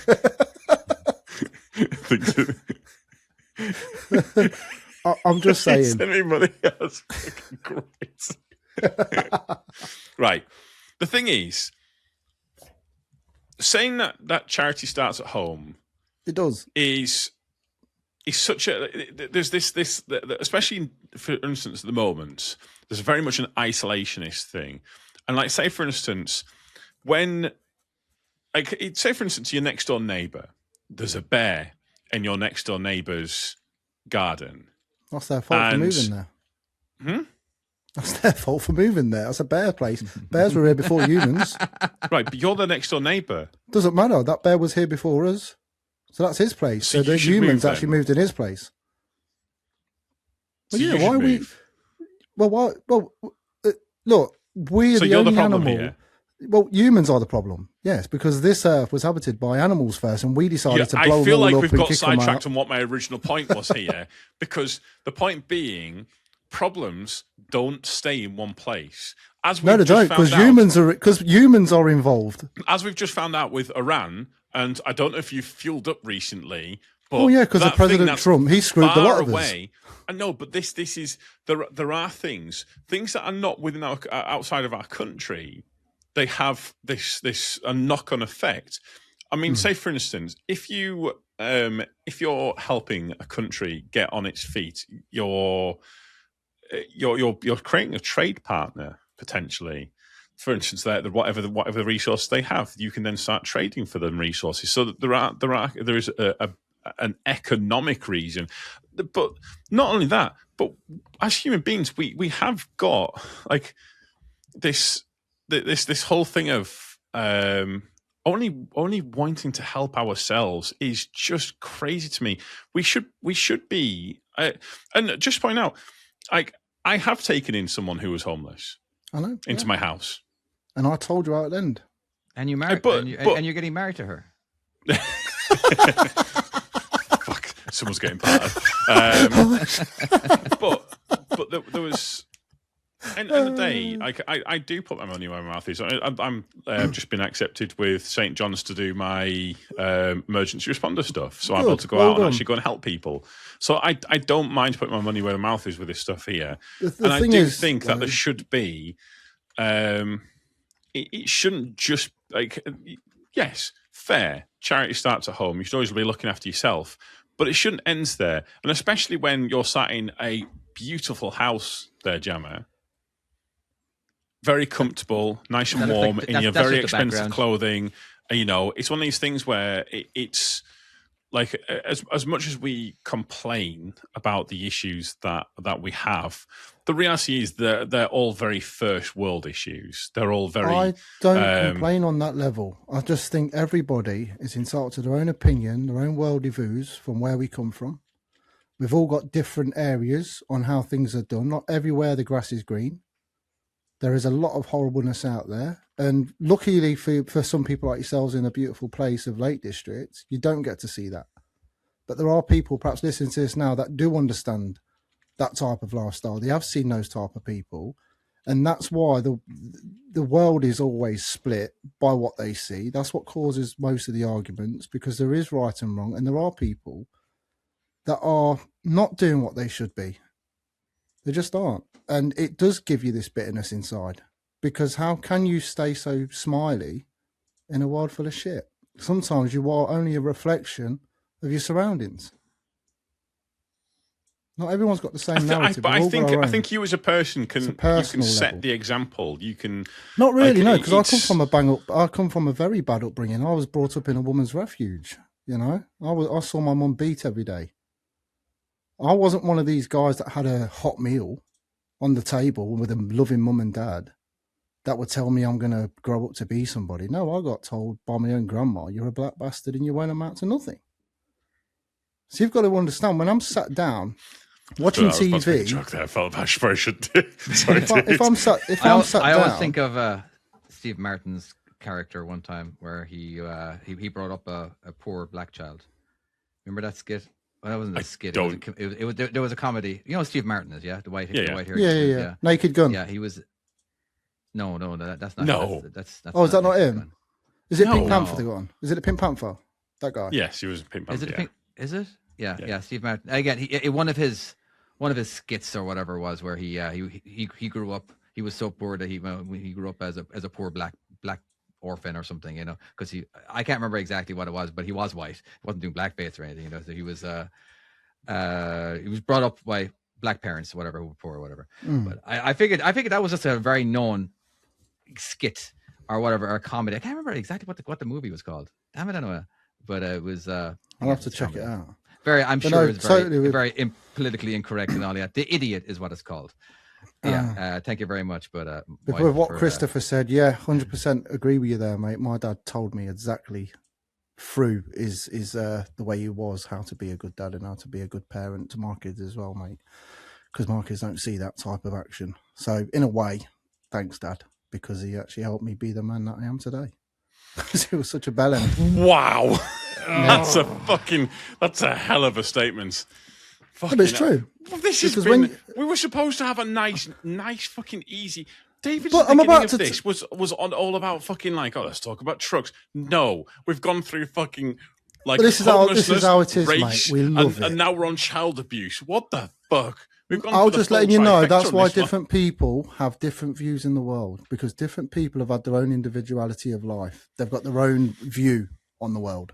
I'm just saying. Send me money. That's fucking great. Right. The thing is, saying that charity starts at home. It does. Is such a there's this especially for instance at the moment there's very much an isolationist thing, and like say for instance your next door neighbour, there's a bear in your next door neighbour's garden. That's their fault for moving there. That's their fault for moving there. That's a bear place. Bears were here before humans. Right, but you're the next door neighbour. Doesn't matter. That bear was here before us. So that's his place. So the humans actually moved in his place. Well, yeah, why we? Well, why? Well, look, we're the only animal. Here. Well, humans are the problem. Yes, because this Earth was habited by animals first, and we decided to blow them all up. I feel like we've got sidetracked on what my original point was here, because the point being, problems don't stay in one place. No, they don't, because humans are involved. As we've just found out with Iran. And I don't know if you've fueled up recently, but because of President Trump, he screwed a lot of us. I know, but this is there are things that are not within our outside of our country. They have this a knock-on effect. I mean, say for instance, if you're helping a country get on its feet, you're creating a trade partner potentially. For instance, whatever the resource they have, you can then start trading for them resources. So that there is an economic reason, but not only that. But as human beings, we have got like this whole thing of only wanting to help ourselves is just crazy to me. We should be, and just point out, like I have taken in someone who was homeless. I know, into my house. And I told you how it ended. And you married, and you're getting married to her. Fuck, someone's getting parted. But there was. End of the day, I do put my money where my mouth is. I'm just been accepted with St. John's to do my emergency responder stuff, so I'm able to go out and actually go and help people. So I don't mind putting my money where my mouth is with this stuff here. And I do think that there should be. It shouldn't just yes, fair. Charity starts at home. You should always be looking after yourself. But it shouldn't end there. And especially when you're sat in a beautiful house there, Jamma. Very comfortable, nice and warm, in your very expensive clothing. You know, it's one of these things where it's like, as much as we complain about the issues that we have, the reality is they're all very first world issues. They're all very... I don't complain on that level. I just think everybody is entitled to their own opinion, their own worldly views from where we come from. We've all got different areas on how things are done. Not everywhere the grass is green. There is a lot of horribleness out there. And luckily for some people like yourselves in a beautiful place of Lake District, you don't get to see that. But there are people perhaps listening to this now that do understand that type of lifestyle. They have seen those type of people. And that's why the world is always split by what they see. That's what causes most of the arguments, because there is right and wrong. And there are people that are not doing what they should be. They just aren't. And it does give you this bitterness inside, because how can you stay so smiley in a world full of shit? Sometimes you are only a reflection of your surroundings. Not everyone's got the same narrative. But I think you as a person can set level. the example. You can not really because I come from a very bad upbringing. I was brought up in a woman's refuge. You know, I saw my mum beat every day. I wasn't one of these guys that had a hot meal on the table with a loving mum and dad that would tell me I'm going to grow up to be somebody. No, I got told by my own grandma, you're a black bastard and you won't amount to nothing. So you've got to understand, when I'm sat down watching TV... I felt I should do. Sorry, if I'm sat down... I always think of Steve Martin's character one time where he brought up a poor black child. Remember that skit? Well, that wasn't a skit. There was a comedy. You know what Steve Martin is, yeah? The white hair. Yeah. Naked Gun. Yeah, he was. No, that's not. No, that's oh, is that not him? Gun. Is it Pink Panther they got on? Is it a Pink Panther? That guy. Yes, he was a Pink Panther. Is it Pink? Is it? Yeah. Steve Martin. Again, one of his skits or whatever was where he grew up. He was so poor that he grew up as a poor black orphan or something, you know, because I can't remember exactly what it was, but he was white. He wasn't doing blackface or anything, you know. So he was brought up by black parents, whatever, who were poor or whatever. But I figured that was just a very known skit or whatever, or comedy. I can't remember exactly what the movie was called. Damn it, I don't know. But it was. I'll have to check it out. I'm sure it's very politically incorrect and all that. The Idiot is what it's called. Yeah, thank you very much. But with what Christopher said, 100% agree with you there, mate. My dad told me exactly through is the way he was, how to be a good dad and how to be a good parent to my kids as well, mate. Because my kids don't see that type of action. So in a way, thanks, Dad, because he actually helped me be the man that I am today. Because he was such a bellend. Wow, that's a hell of a statement. But it's true. Well, we were supposed to have a nice, fucking easy. David's this was all about fucking like, let's talk about trucks. No, we've gone through fucking like this is how it is, mate. We love it. And now we're on child abuse. What the fuck? I'll just letting you know that's why different people have different views in the world, because different people have had their own individuality of life. They've got their own view on the world.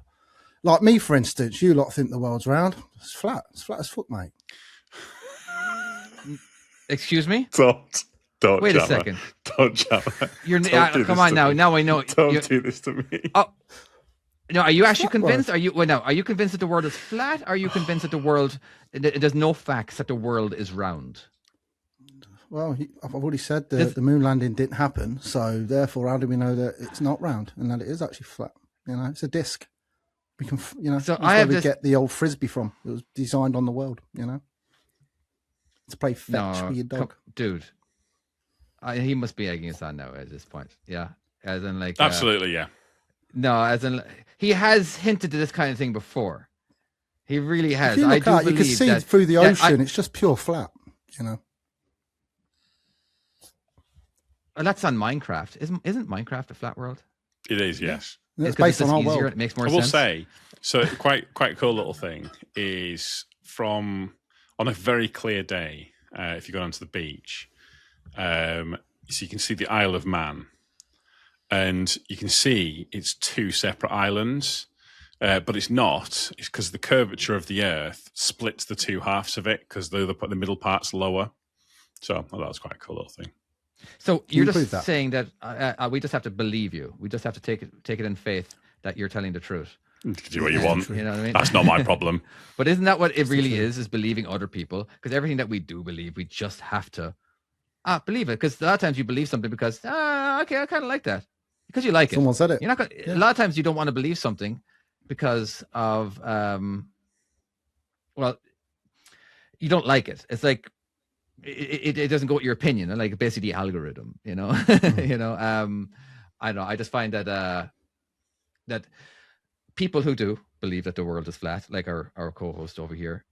Like me, for instance, you lot think the world's round. It's flat. It's flat as fuck, mate. Excuse me? Don't. Wait Jamma. A second. Don't, Jamma. Come on now. Now I know. Don't do this to me. Oh, no. Are you actually convinced? Are you convinced that the world is flat? Are you convinced that the world? There's no facts that the world is round. Well, I've already said the moon landing didn't happen, so therefore, how do we know that it's not round and that it is actually flat? You know, it's a disc. We can, so we get the old frisbee from. It was designed on the world, to play fetch with your dog. Dude, he must be egging us on now at this point. Yeah, as in like absolutely, yeah. No, as in he has hinted to this kind of thing before. He really has. If you look out, you can see through the ocean. It's just pure flat, Well, that's on Minecraft. Isn't Minecraft a flat world? It is, yes. It's based on our world. It makes more sense. I will say, so quite a cool little thing is on a very clear day, if you go down to the beach, so you can see the Isle of Man, and you can see it's two separate islands, but it's not. It's because the curvature of the Earth splits the two halves of it, because the middle part's lower. So that was quite a cool little thing. So you're just saying that we just have to believe you. We just have to take it in faith that you're telling the truth. You can do what you want. You know what I mean? That's not my problem. But isn't that what it really is believing other people? Because everything that we do believe, we just have to believe it. Because a lot of times you believe something because, okay, I kind of like that. Because you like it. Someone said it. You're not gonna, A lot of times you don't want to believe something because of, well, you don't like it. It's like, it doesn't go with your opinion, and like basically the algorithm, you know. You know, I don't know. I just find that that people who do believe that the world is flat, like our co-host over here,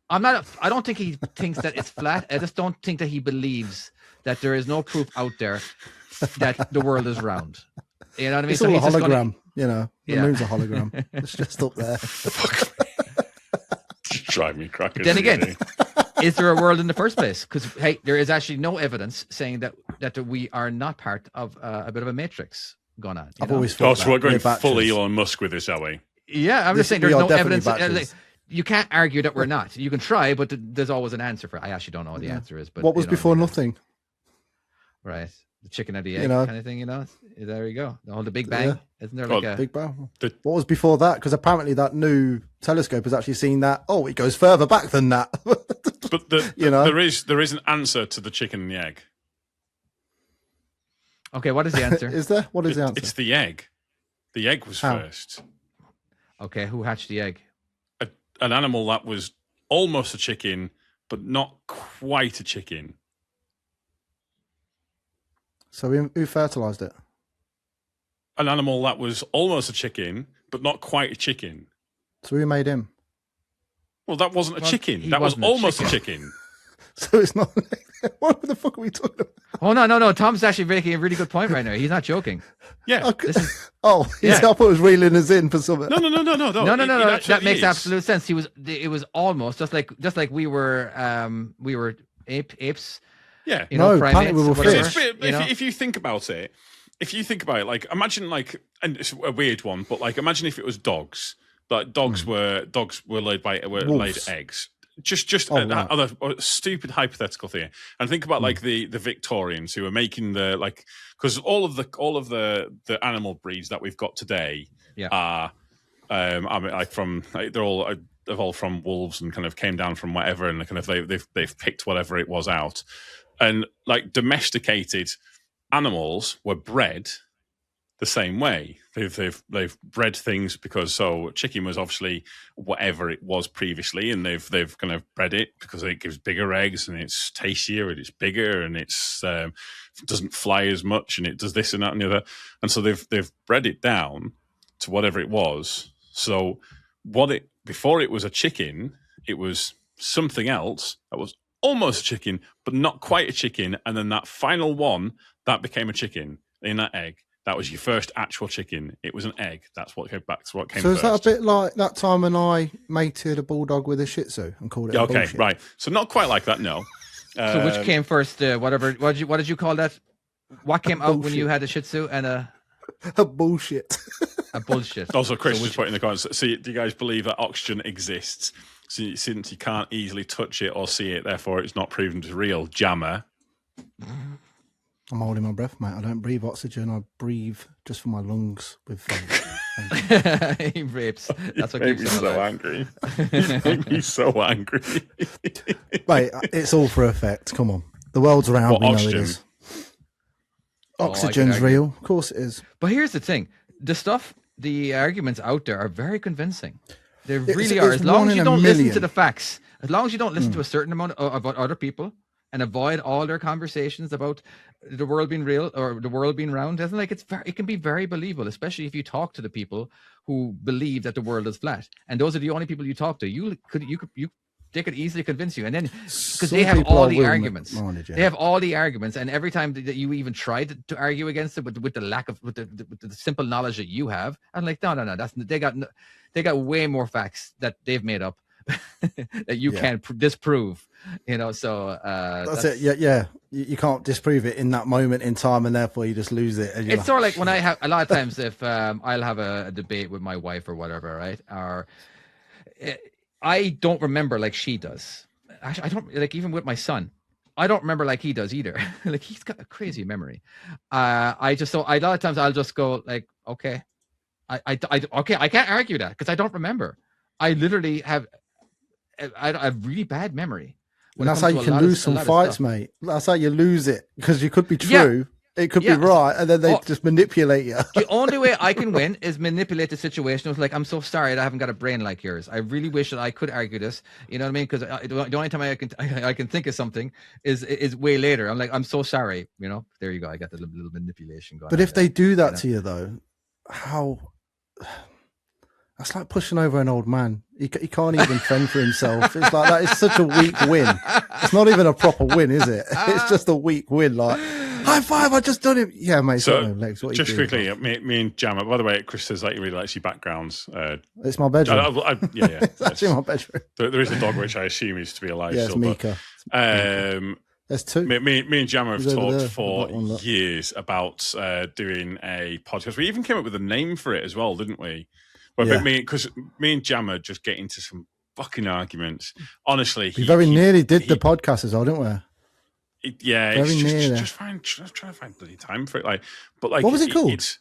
I don't think he thinks that it's flat. I just don't think that he believes that there is no proof out there that the world is round. You know what I mean? It's all a hologram. You know, the moon's a hologram. It's just up there. Drive me crackers. Then again, is there a world in the first place? Because hey, there is actually no evidence saying that we are not part of a bit of a matrix going on. I've always thought so we're going full Elon Musk with this, are we? Yeah, I'm just saying there's no evidence. You can't argue that we're not. You can try, but there's always an answer for it. I actually don't know what the answer is. But what was before nothing? Right. The chicken or the egg kind of thing, you know? There you go. The Big Bang. Isn't there like a Big Bang? What was before that? Because apparently that new telescope has actually seen that. Oh, it goes further back than that. But there is an answer to the chicken and the egg. Okay, what is the answer? Is there? What is the answer? It's the egg. The egg was first. Okay, who hatched the egg? An animal that was almost a chicken, but not quite a chicken. So who fertilized it? An animal that was almost a chicken, but not quite a chicken. So who made him? Well, that wasn't a chicken. That was almost a chicken. So it's not. What the fuck are we talking about? Oh no! Tom's actually making a really good point right now. He's not joking. Yeah. Okay. I thought it was reeling us in for something. No. No. That makes absolute sense. It was almost just like we were apes. Yeah. You know, primates, we were fish. If you think about it, like imagine like, and it's a weird one, but like imagine if it was dogs. Like dogs were laid eggs. Just another stupid hypothetical thing. And think about like the Victorians who were making the like, because all of the animal breeds that we've got today are I mean, like from like, they're all evolved from wolves and kind of came down from whatever, and kind of they've picked whatever it was out, and like domesticated animals were bred the same way. They've bred things because chicken was obviously whatever it was previously, and they've kind of bred it because it gives bigger eggs and it's tastier and it's bigger and it's doesn't fly as much and it does this and that and the other, and so they've bred it down to whatever it was. So before it was a chicken, it was something else that was almost a chicken but not quite a chicken, and then that final one that became a chicken in that egg. That was your first actual chicken. It was an egg. That's what came back to what came first. So is that a bit like that time when I mated a bulldog with a Shih Tzu and called it a bullshit? Right. So not quite like that, no. So which came first? What did you call that? What came out when you had a Shih Tzu and a bullshit? A bullshit. Also, Chris just put in the comments. See, do you guys believe that oxygen exists? Since you can't easily touch it or see it, therefore it's not proven to be real. Jamma. I'm holding my breath, mate. I don't breathe oxygen. I breathe just for my lungs with he rapes. That's what keeps me so angry. Make me so angry. Mate, it's all for effect. Come on. The world's round. We know it is. Oxygen's real. Of course it is. But here's the thing. The arguments out there are very convincing. They really are. As long as you don't listen to the facts, as long as you don't listen to a certain amount about other people, and avoid all their conversations about the world being real or the world being round, doesn't like it can be very believable, especially if you talk to the people who believe that the world is flat, and those are the only people you talk to. They could easily convince you, and then because they have all the arguments, they have all the arguments, and every time that you even try to argue against it with the lack of with the simple knowledge that you have, I'm like, no, they got way more facts that they've made up that you can't disprove. So that's it. Yeah. You can't disprove it in that moment in time, and therefore you just lose it. And it's sort of like when I have a lot of times if I'll have a debate with my wife or whatever, right? Or I don't remember like she does. Actually, I don't like even with my son. I don't remember like he does either. Like he's got a crazy memory. A lot of times I'll just go like, okay, I can't argue that because I don't remember. I literally have a really bad memory. And that's how you can lose some fights, mate. That's how you lose it because you could be true. Yeah. It could be right. And then they just manipulate you. The only way I can win is manipulate the situation. It's like, I'm so sorry that I haven't got a brain like yours. I really wish that I could argue this. You know what I mean? Because the only time I can think of something is way later. I'm like, I'm so sorry. There you go. I got the little manipulation going. But if they do that to you, though, how... That's like pushing over an old man. He can't even fend for himself. It's like that is such a weak win. It's not even a proper win, is it? It's just a weak win. Like, high five, I just done it. Yeah, mate. So, Lex, what just quickly, me and Jamma, by the way, Chris says like he really likes your backgrounds. It's my bedroom. Yeah. It's actually my bedroom. There is a dog, which I assume is to be alive. Yeah, it's Mika. There's two. Me and Jamma have talked for years about doing a podcast. We even came up with a name for it as well, didn't we? But because me and Jamma just get into some fucking arguments. Honestly, we very nearly did the podcast as well, didn't we? It's just trying to find bloody time for it. But what was it called? It's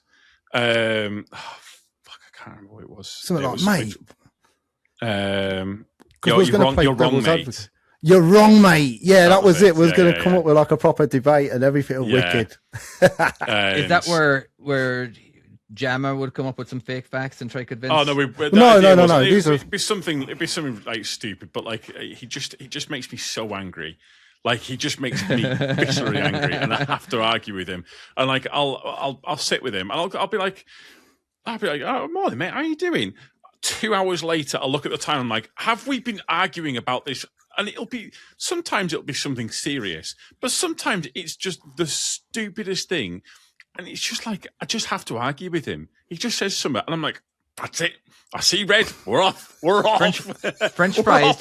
I can't remember what it was. Something like mate. You're wrong, mate. You're wrong, mate. Yeah, that was it. We was going to come up with like a proper debate and everything wicked. Is that where Jamma would come up with some fake facts and try to convince? Oh no, no. It'd be something like stupid, but like he just makes me so angry. Like he just makes me viscerally angry, and I have to argue with him. And like I'll sit with him, and I'll be like, oh morning, mate, how are you doing? 2 hours later, I'll look at the time. I'm like, have we been arguing about this? And sometimes it'll be something serious, but sometimes it's just the stupidest thing. And it's just like, I just have to argue with him. He just says something, and I'm like, that's it. I see red. We're off. French fries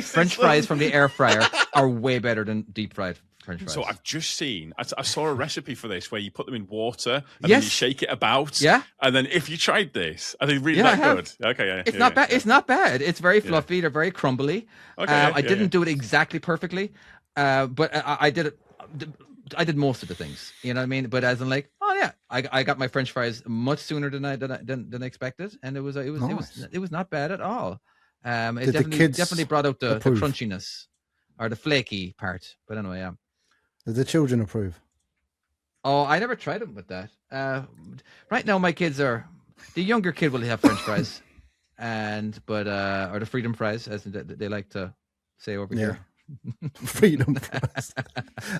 French fries from the air fryer are way better than deep fried French fries. So I've just seen, I saw a recipe for this where you put them in water and then you shake it about. Yeah. And then if you tried this, are they really that good? Okay, yeah. It's not bad. It's not bad. It's very fluffy. They're very crumbly. Okay, I didn't do it exactly perfectly, but I did it. I did most of the things, you know what I mean? But as in like, I got my French fries much sooner than I expected, and it was not bad at all. It definitely brought out the crunchiness or the flaky part. But anyway, yeah. Did the children approve? Oh, I never tried them with that. Right now, my kids the younger kid will have French fries, or the freedom fries, as they like to say over here. Freedom fries.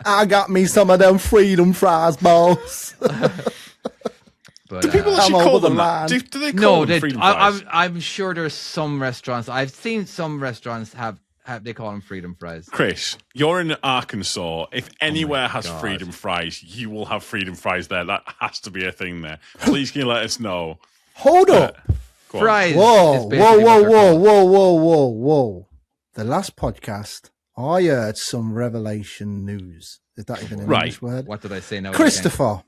I got me some of them freedom fries, boss. But, do people actually call them that? Do they call them freedom fries? I'm sure there's some restaurants. I've seen some restaurants have they call them freedom fries. Chris, you're in Arkansas. If anywhere has freedom fries, you will have freedom fries there. That has to be a thing there. Please can you let us know? Hold up. Fries. Whoa. The last podcast, I heard some revelation news. Is that even an English word? What did I say now? Christopher,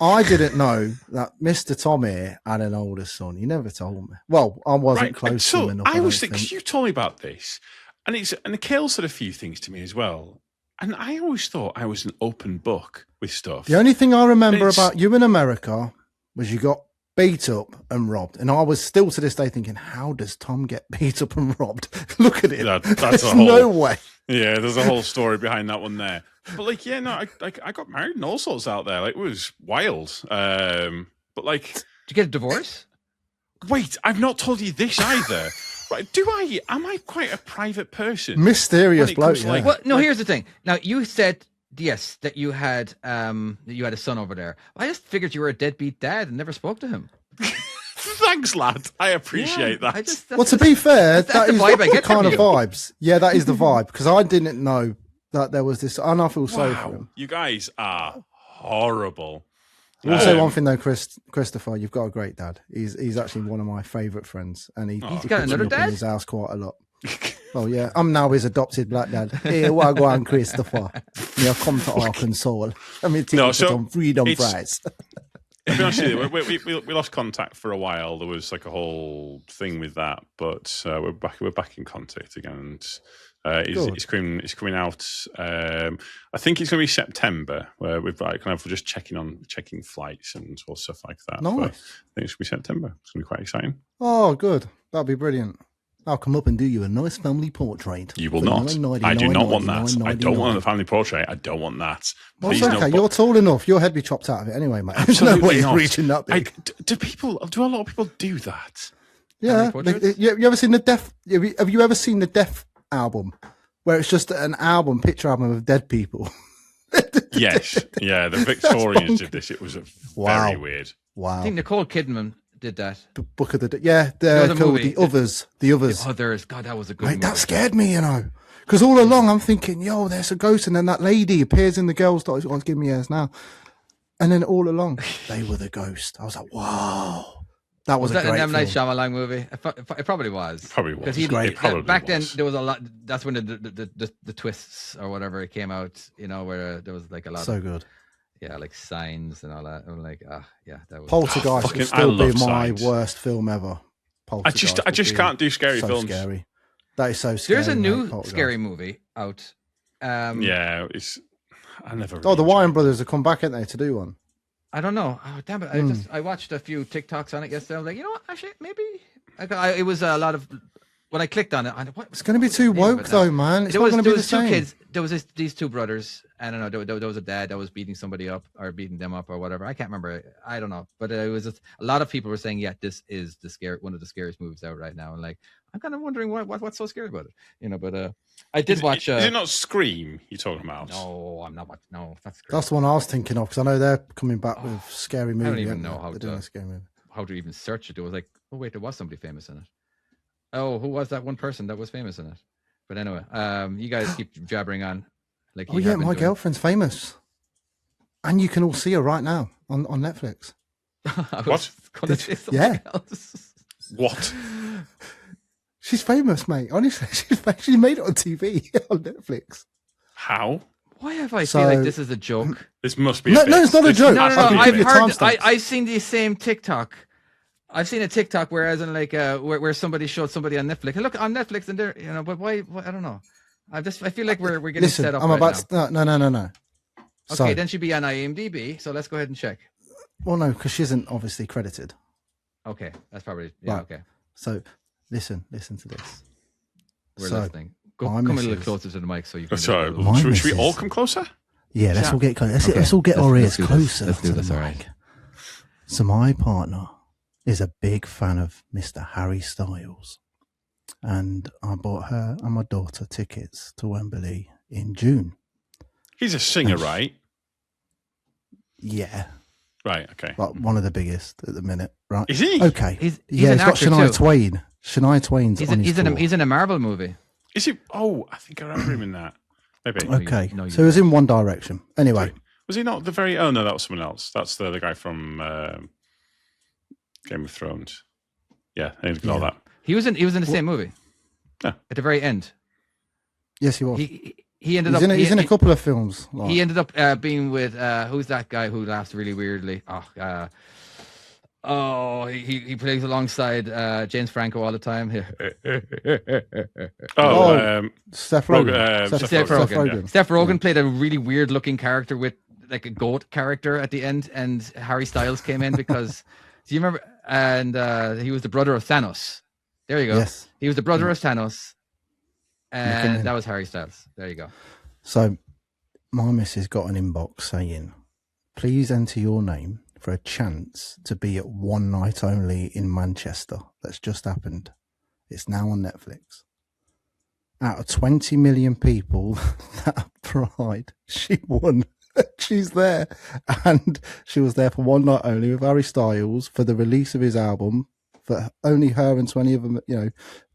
I didn't know that Mr. Tom here had an older son. He never told me. Well, I wasn't close to him enough. I was thinking, because you told me about this, and Kale said a few things to me as well. And I always thought I was an open book with stuff. The only thing I remember about you in America was you got beat up and robbed, and I was still to this day thinking, how does Tom get beat up and robbed? Look at it. There's no way. Yeah, there's a whole story behind that one there. But I got married and all sorts out there. Like, it was wild. But like, did you get a divorce? Wait, I've not told you this either. Right? Am I quite a private person? Mysterious bloke. Yeah. Well, no. Here's the thing. Now you said. Yes, that you had a son over there. I just figured you were a deadbeat dad and never spoke to him. Thanks, lad. I appreciate that. To be fair, that's the vibe I get kind of you. Vibes. Yeah, that is the vibe, because I didn't know that there was this. And I feel sorry for him. You guys are horrible. I will say one thing though, Christopher, you've got a great dad. He's actually one of my favourite friends, and he's got another dad in his house quite a lot. Oh yeah, I'm now his adopted black dad. Hey, wagwan, Christopher. Yeah, come to Arkansas. Let me take you some freedom fries. To be honest with you, we lost contact for a while. There was like a whole thing with that, but we're back in contact again. And it's coming out. I think it's going to be September, where we're just checking flights and all stuff like that. Nice. But I think it's going to be September. It's going to be quite exciting. Oh, good. That'll be brilliant. I'll come up and do you a nice family portrait. You will not. I do not want that. I don't want a family portrait. I don't want that. Well, it's okay. You're tall enough. Your head be chopped out of it anyway, mate. There's no way you're reaching that big. Do a lot of people do that? Yeah. You ever seen the Deaf? Have you ever seen the Deaf album, where it's just an picture album of dead people? Yes. Yeah. The Victorians did this. It was very weird. Wow. I think Nicole Kidman did that. The Book of the The Others. The Others. God, that was a good movie. That scared me, because all along I'm thinking, yo, there's a ghost, and then that lady appears in the girls' toys. Oh, give me yours now. And then all along, they were the ghost. I was like, wow, that was a great an M. Night film. Shyamalan movie. It probably was. Probably was. Because back then there was a lot. That's when the twists or whatever it came out. Where there was like a lot. So good. Yeah, like Signs and all that. I'm like, that was Poltergeist will still be my worst film ever. I just can't do scary films. Scary. That is so scary. There's a new scary movie out. I never. The Wyan brothers have come back, haven't they, to do one? I don't know. Oh, damn it! I watched a few TikToks on it yesterday. I was like, you know what? Actually, maybe. It was a lot of. When I clicked on it, it's going to be too woke, though, man. It's not going to be the same. Two kids. There was these two brothers. I don't know. There was a dad that was beating somebody up or beating them up or whatever. I can't remember. I don't know. But it was a lot of people were saying, yeah, this is one of the scariest movies out right now. And like, I'm kind of wondering what's so scary about it. But I did watch. Is it not Scream you're talking about? No, I'm not watching. No, that's Scream. That's the one I was thinking of, because I know they're coming back with scary movie. I don't even know how to even search it. It was like, oh wait, there was somebody famous in it. Oh, who was that one person that was famous in it? But anyway, you guys keep jabbering on. Like, my girlfriend's famous, and you can all see her right now on Netflix. What? What? She's famous, mate. Honestly, she made it on TV on Netflix. How? Why have I feel like this is a joke? This must be. No, it's not a joke. No. I've seen the same TikTok. I've seen a TikTok where somebody showed somebody on Netflix. Look on Netflix, and they're but why? I don't know. I feel like we're getting set up. No. Okay, then she'd be on IMDb. So let's go ahead and check. Well, no, because she isn't obviously credited. Okay, that's probably right. Okay. So listen to this. We're listening. Come a little closer to the mic so you can. Sorry, should we all come closer? Yeah, let's all get closer. Let's all get our ears closer. Let's do this. All right. So my partner is a big fan of Mr. Harry Styles, and I bought her and my daughter tickets to Wembley in June. He's a singer, right? Yeah. Right. Okay. Like one of the biggest at the minute, right? Is he? Okay. He's an got actor Shania too. Twain. Shania Twain's he's in a Marvel movie. Is he? Oh, I think I remember him in that. Maybe. Okay. So it was in One Direction. Anyway. Sorry. Was he not the very? Oh no, that was someone else. That's the guy from Game of Thrones. Yeah, I ignore that. He was in the same movie. Yeah. At the very end. Yes, he was. He ended up. He's in a couple of films. Like. He ended up being with who's that guy who laughs really weirdly? He plays alongside James Franco all the time. Steph Rogen. Steph Rogen. Steph Rogen played a really weird looking character with like a goat character at the end, and Harry Styles came in because do you remember? And he was the brother of Thanos. There you go. Yes. He was the brother of Thanos. And that was Harry Styles. There you go. So my missus got an inbox saying, please enter your name for a chance to be at One Night Only in Manchester. That's just happened. It's now on Netflix. Out of 20 million people that applied, she won. She's there. And she was there for one night only with Harry Styles for the release of his album. For only her and 20 of them,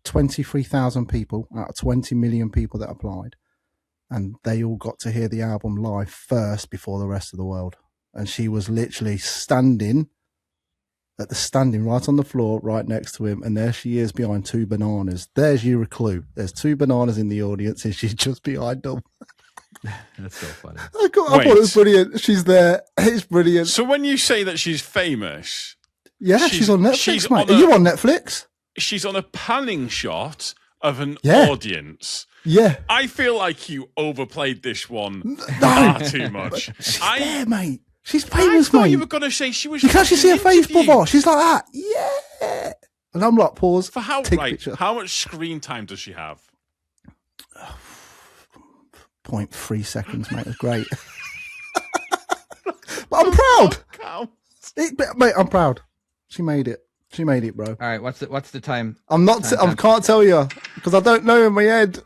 23,000 people out of 20 million people that applied, and they all got to hear the album live first before the rest of the world. And she was literally standing at the standing right on the floor, right next to him, and there she is behind 2 bananas. There's your clue. There's 2 bananas in the audience, and she's just behind them. That's so funny. I thought it was brilliant. She's there. It's brilliant. So when you say that she's famous, yeah, she's on Netflix, mate. Are you on Netflix? She's on a panning shot of an audience. Yeah. I feel like you overplayed this one far too much. She's there, mate. She's famous, I thought mate. you were going to say she was. You can actually see her face, brother. She's like that. Yeah. And I'm like, pause. For how much screen time does she have? 0.3 seconds, mate. It's great. But I'm proud. Mate, I'm proud. She made it. She made it, bro. All right, what's the time? I'm not. I can't tell you because I don't know in my head.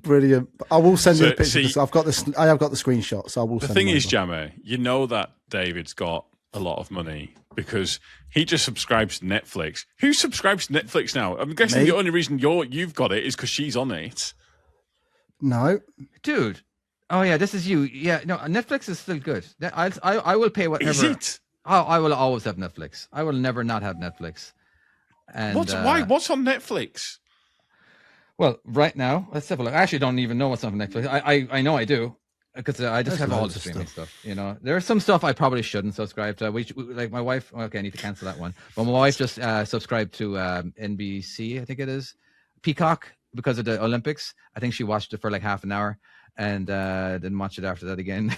Brilliant. I will send you a picture. I have got the screenshot, so I will. The send thing is, Jamma, you know that David's got a lot of money because he just subscribes to Netflix. Who subscribes to Netflix now? I'm guessing the only reason you've got it is because she's on it. No, dude. Oh yeah, this is you. Yeah, no, Netflix is still good. I will pay whatever. Is it? I will always have Netflix. I will never not have Netflix. And why? What's on Netflix? Well, right now, let's have a look. I actually don't even know what's on Netflix. I know I do because I just have all the streaming stuff. You know, there's some stuff I probably shouldn't subscribe to. Like my wife. Okay, I need to cancel that one. But my wife just subscribed to NBC. I think it is Peacock because of the Olympics. I think she watched it for like half an hour and didn't watch it after that again.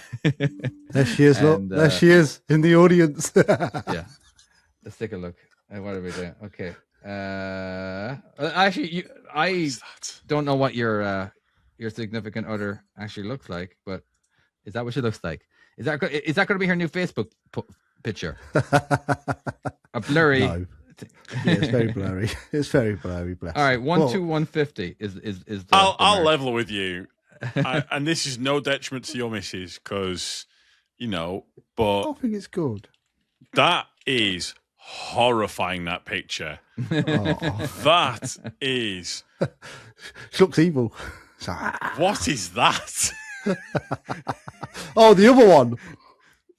There she is. Look, there she is in the audience. Yeah, let's take a look. What are we doing? Okay. Actually, I don't know what your significant other actually looks like, but is that what she looks like? Is that going to be her new Facebook picture? A blurry. No. Yeah, it's very blurry. It's very blurry. Bless. All right, 150 is the. I'll level with you, and this is no detriment to your missus because but I think it's good. That is horrifying, that picture. That is. She looks evil. What is that? Oh, the other one.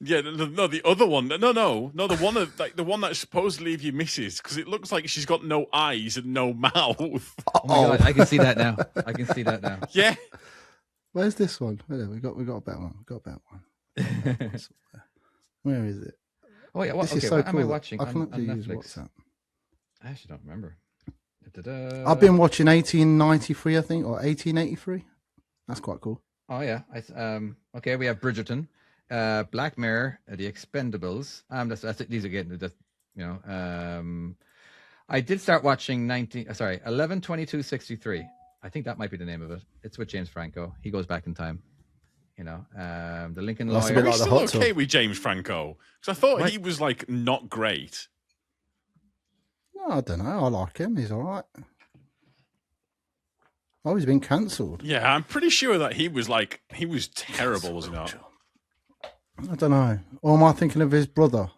Yeah, no, the other one. No, the one the one that's supposedly of your missus, because it looks like she's got no eyes and no mouth. Oh my God, I can see that now. Yeah. Where's this one? We got a better one. Where is it? Oh yeah, this is so cool. Am I watching I can on use Netflix? WhatsApp. I actually don't remember. I've been watching 1893, I think, or 1883. That's quite cool. Oh yeah. Okay, we have Bridgerton, Black Mirror, The Expendables. That's it. These are getting just I did start watching 11/22/63. I think that might be the name of it. It's with James Franco. He goes back in time. The Lincoln Lawyer. Are we still okay with James Franco? Because I thought he was like not great. No, I don't know. I like him. He's all right. Oh, he's been cancelled. Yeah, I'm pretty sure that he was terrible, was he not? I don't know. Or am I thinking of his brother?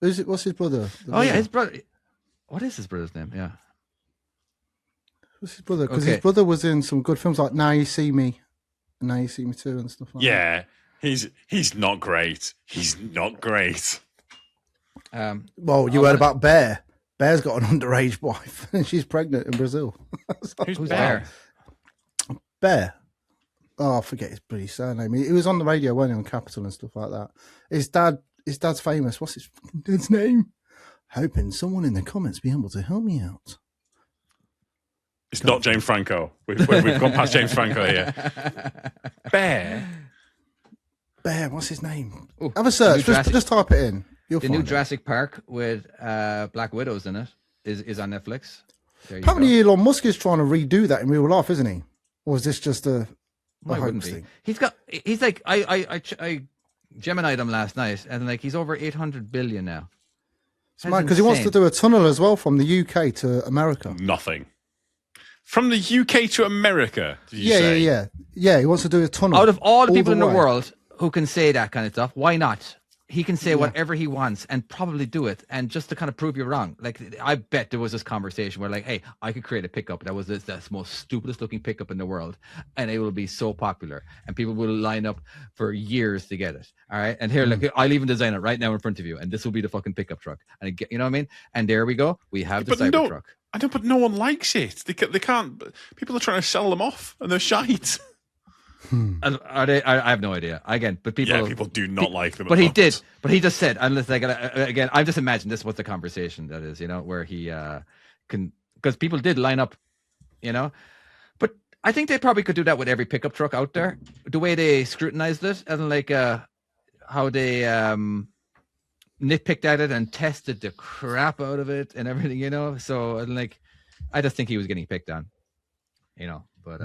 Who's it? What's his brother? Yeah, his brother. What is his brother's name? Yeah. What's his brother? Because his brother was in some good films like Now You See Me. Now You See Me Too and stuff like that. Yeah, he's not great. He's not great. Well, you heard about Bear. Bear's got an underage wife and she's pregnant in Brazil. Who's Bear? Bear. Oh, I forget his bloody surname. He was on the radio, wasn't he, on Capital and stuff like that. His dad's famous. What's his dad's name? Hoping someone in the comments be able to help me out. It's not James Franco. We've gone past James Franco here. Bear, what's his name? Ooh, have a search. Just type it in. The new Jurassic Park with Black Widows in it is on Netflix. Apparently Elon Musk is trying to redo that in real life, isn't he? Or is this just a hoax thing? He's like, I Gemini'd him last night, and like he's over 800 billion now. Because he wants to do a tunnel as well from the UK to America. Nothing. From the UK to America, did you say? Yeah. He wants to do a tunnel. Out of all the people in the world who can say that kind of stuff, why not? he can say whatever he wants and probably do it, and just to kind of prove you wrong. Like, I bet there was this conversation where, like, hey, I could create a pickup that was that's most stupidest looking pickup in the world, and it will be so popular, and people will line up for years to get it. All right, and here, look, I'll even design it right now in front of you, and this will be the fucking pickup truck. And you know what I mean? And there we go. We have the Cybertruck. I know, but no one likes it. They can't. People are trying to sell them off, and they're shite. Are they? I have no idea. Again, but people do not like them. But he did. But he just said, unless like again, I just imagine this was the conversation that is, where he can, because people did line up, But I think they probably could do that with every pickup truck out there. The way they scrutinized it, and like how they nitpicked at it and tested the crap out of it and everything, So like, I just think he was getting picked on, But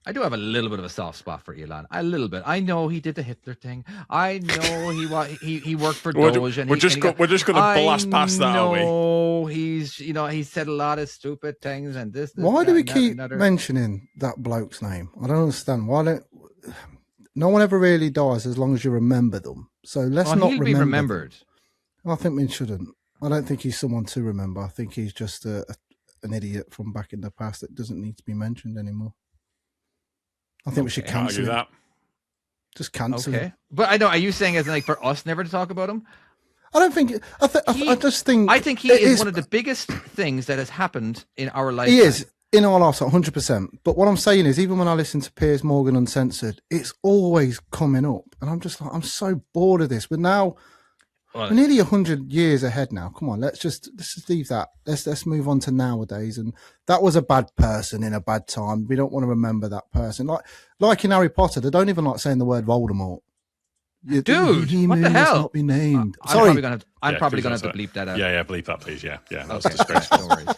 I do have a little bit of a soft spot for Elon. A little bit. I know he did the Hitler thing. I know he worked for Doge. We're just going to blast past that, are we? No, he's he said a lot of stupid things and this. Why do we keep mentioning that bloke's name? I don't understand. No one ever really dies as long as you remember them. So let's not be remembered. Them. I think we shouldn't. I don't think he's someone to remember. I think he's just an idiot from back in the past that doesn't need to be mentioned anymore. I think we should cancel that. Just cancel it. But I know. Are you saying as like for us never to talk about him? I don't think. I just think. I think he is one of the biggest things that has happened in our life. He is in our lives, 100%. But what I'm saying is, even when I listen to Piers Morgan Uncensored, it's always coming up, and I'm just like, I'm so bored of this. But now we're nearly 100 years ahead now. Come on, let's just leave that. Let's move on to nowadays. And that was a bad person in a bad time. We don't want to remember that person. Like in Harry Potter, they don't even like saying the word Voldemort. Dude, what the hell? Not be named. Sorry, I'm probably gonna have to bleep that out. Yeah, bleep that, please. Yeah. That's disgraceful. No worries.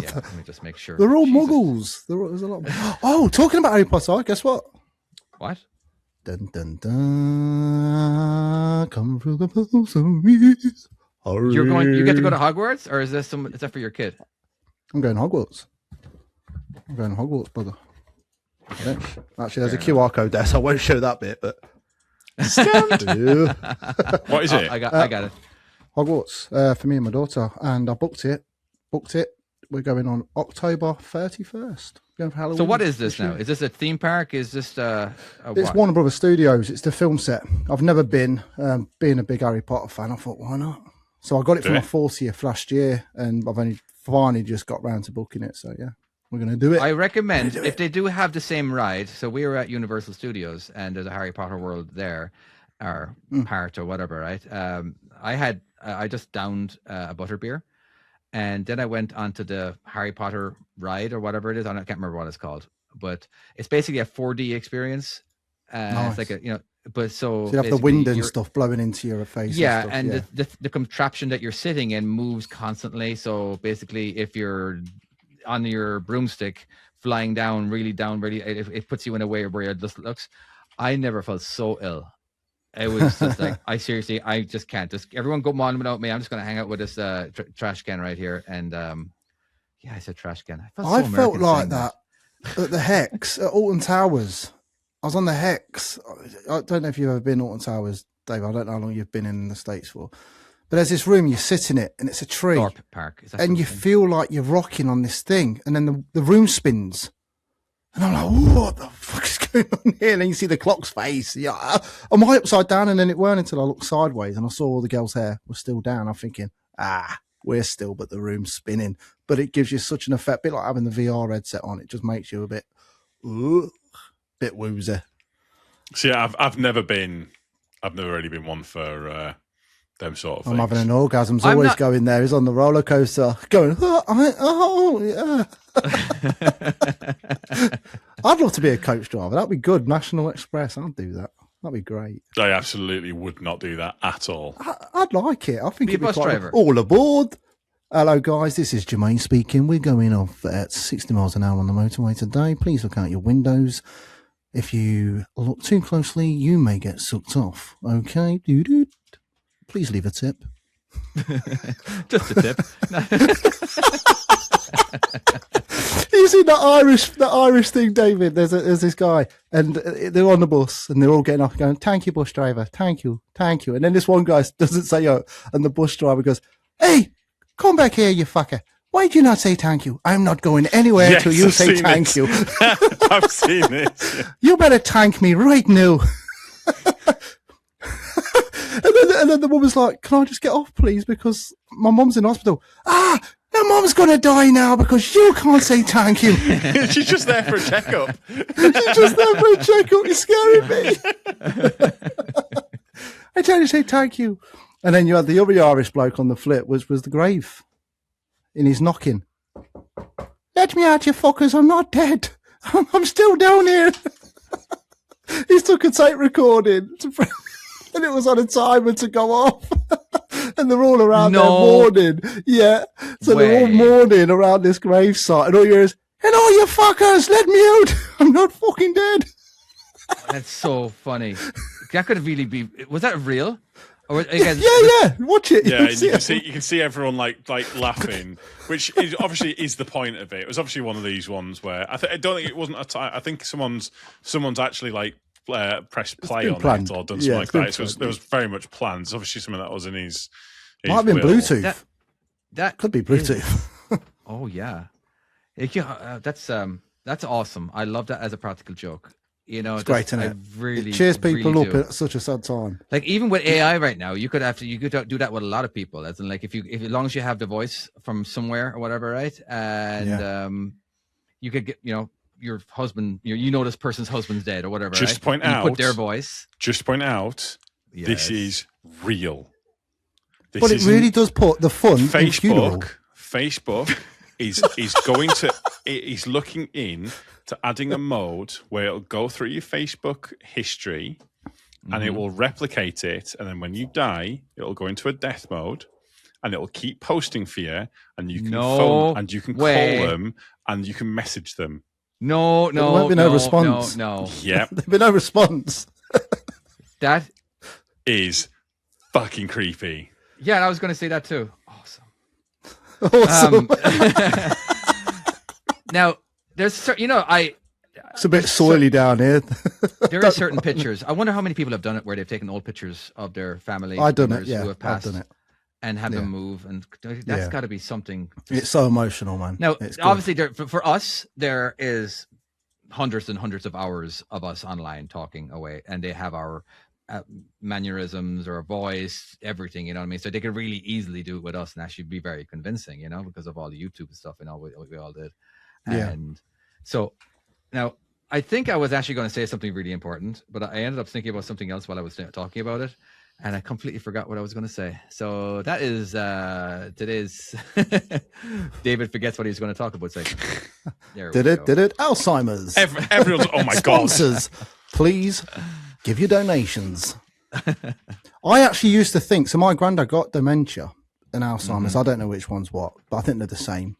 Yeah, let me just make sure. They're all muggles. There's a lot. Oh, talking about Harry Potter, guess what? What? Dun dun dun! Come through the pulsaries. You get to go to Hogwarts, or is that for your kid? I'm going Hogwarts. Brother. Yeah. Actually, there's a QR code there, so I won't show that bit. But what is it? I got it. Hogwarts for me and my daughter, and I booked it. We're going on October 31st. Going for Halloween. So what is this now? Is this a theme park? Is this it's Warner Brothers Studios. It's the film set. I've never been. Being a big Harry Potter fan, I thought, why not? So I got it for my 40th last year, and I've only finally just got round to booking it. So yeah, we're going to do it. I recommend if they do have the same ride. So we were at Universal Studios, and there's a Harry Potter world there, or part or whatever, right? I just downed a butterbeer. And then I went onto the Harry Potter ride or whatever it is. I can't remember what it's called, but it's basically a 4D experience. Nice. It's like but so you have the wind and stuff blowing into your face. Yeah, and the contraption that you're sitting in moves constantly. So basically, if you're on your broomstick flying down, it puts you in a way where it just looks. I never felt so ill. It was just like, I just can't. Just everyone go on without me. I'm just going to hang out with this trash can right here. And I said trash can. I felt like that at the Hex at Alton Towers. I was on the Hex. I don't know if you've ever been to Alton Towers, Dave. I don't know how long you've been in the States for. But there's this room, you sit in it, and it's a tree. Thorpe Park. And you feel like you're rocking on this thing. And then the room spins. And I'm like, what the fuck is going on here? And then you see the clock's face. Yeah, I'm right upside down, and then it weren't until I looked sideways and I saw all the girls' hair was still down. I'm thinking, we're still, but the room's spinning. But it gives you such an effect, a bit like having the VR headset on. It just makes you a bit woozy. See, I've never really been one for them sort of things. I'm having an orgasm. Always going there. He's on the roller coaster going, yeah. I'd love to be a coach driver. That'd be good. National Express. I'd do that. That'd be great. I absolutely would not do that at all. I'd like it. I think it'd be bus driver. All aboard. Hello, guys. This is Jermaine speaking. We're going off at 60 miles an hour on the motorway today. Please look out your windows. If you look too closely, you may get sucked off. Okay? Please leave a tip. Just a tip. You see that Irish thing, David. There's this guy, and they're on the bus, and they're all getting off, going, "Thank you, bus driver. Thank you, thank you." And then this one guy doesn't say "yo," and the bus driver goes, "Hey, come back here, you fucker. Why do you not say thank you? I'm not going anywhere until you say thank you." I've seen this. Yeah. You better thank me right now. And then the woman's like, "Can I just get off, please? Because my mum's in hospital." "Ah, now mum's going to die now because you can't say thank you." She's just there for a checkup. She's just there for a checkup. You're scaring me. I tell you to say thank you. And then you had the other Irish bloke on the flip, was the grave in his knocking. "Let me out, you fuckers. I'm not dead. I'm still down here." He took a tape recording and it was on a timer to go off. And they're all around there mourning. Yeah. So they're all mourning around this gravesite. And all you hear is, "And all you fuckers, let me out. I'm not fucking dead." That's so funny. That could really be. Was that real? Or, yeah. Watch it. Yeah, you can see everyone like laughing, which is obviously is the point of it. It was obviously one of these ones where I don't think it wasn't a time. I think someone's actually like pressed play on it or done something like that. So there was very much planned. It's obviously something that was in his might have been Bluetooth. That could be Bluetooth. Oh yeah, that's awesome. I love that as a practical joke. You know, it's great, isn't it? Really, it cheers people really up at such a sad time. Like even with AI right now, you could do that with a lot of people. As in, like if as long as you have the voice from somewhere or whatever, right? And you could get your husband, this person's husband's dead or whatever. Just right? point and out you put their voice. Just point out, this is real. But it really does put the fun in funeral. Facebook is looking in to adding a mode where it'll go through your Facebook history and it will replicate it, and then when you die, it'll go into a death mode and it'll keep posting for you, and you can phone and you can call them and you can message them. No, there won't be no response. No. Yeah, there'll be no response. That is fucking creepy. Yeah, and I was going to say that too. Awesome. Now, there's it's a bit soily down here. There are certain pictures. I wonder how many people have done it where they've taken old pictures of their family I've done it, who have passed I've done it. And have them move, and that's got to be something. It's so emotional, man. Now, obviously, for us, there is hundreds and hundreds of hours of us online talking away, and they have our mannerisms or voice, everything, you know what I mean? So they could really easily do it with us and actually be very convincing, because of all the YouTube stuff and all we all did. And so now I think I was actually going to say something really important, but I ended up thinking about something else while I was talking about it, and I completely forgot what I was going to say. So that is today's David forgets what he's going to talk about. Did it? Alzheimer's. Everyone's, oh my God. Sponsors, please give your donations. I actually used to think, so my granddad got dementia and Alzheimer's. I don't know which one's what, but I think they're the same.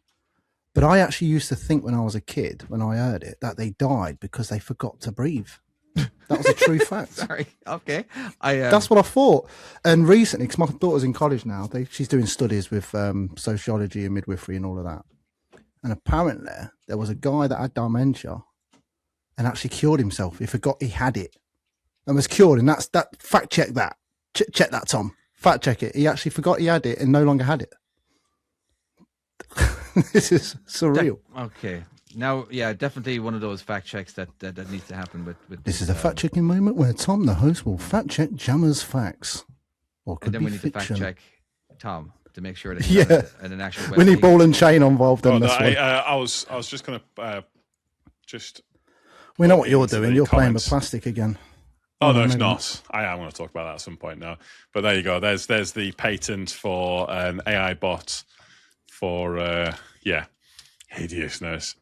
But I actually used to think when I was a kid, when I heard it, that they died because they forgot to breathe. That was a true fact. Sorry. Okay. That's what I thought. And recently, because my daughter's in college now, she's doing studies with sociology and midwifery and all of that. And apparently, there was a guy that had dementia and actually cured himself. He forgot he had it and was cured. And that fact check that. Check that, Tom. Fact check it. He actually forgot he had it and no longer had it. This is surreal. Okay. Now, yeah, definitely one of those fact checks that needs to happen with this is a fact checking moment where Tom, the host, will fact check Jamma's facts. Or could and then be we need fiction. to fact check Tom to make sure that he's an actual. We need ball and chain involved in this one. I was just going to just. We know what you're doing. You're playing with plastic again. Oh no, it's not. I am going to talk about that at some point now. But there you go. There's the patent for an AI bot for hideousness.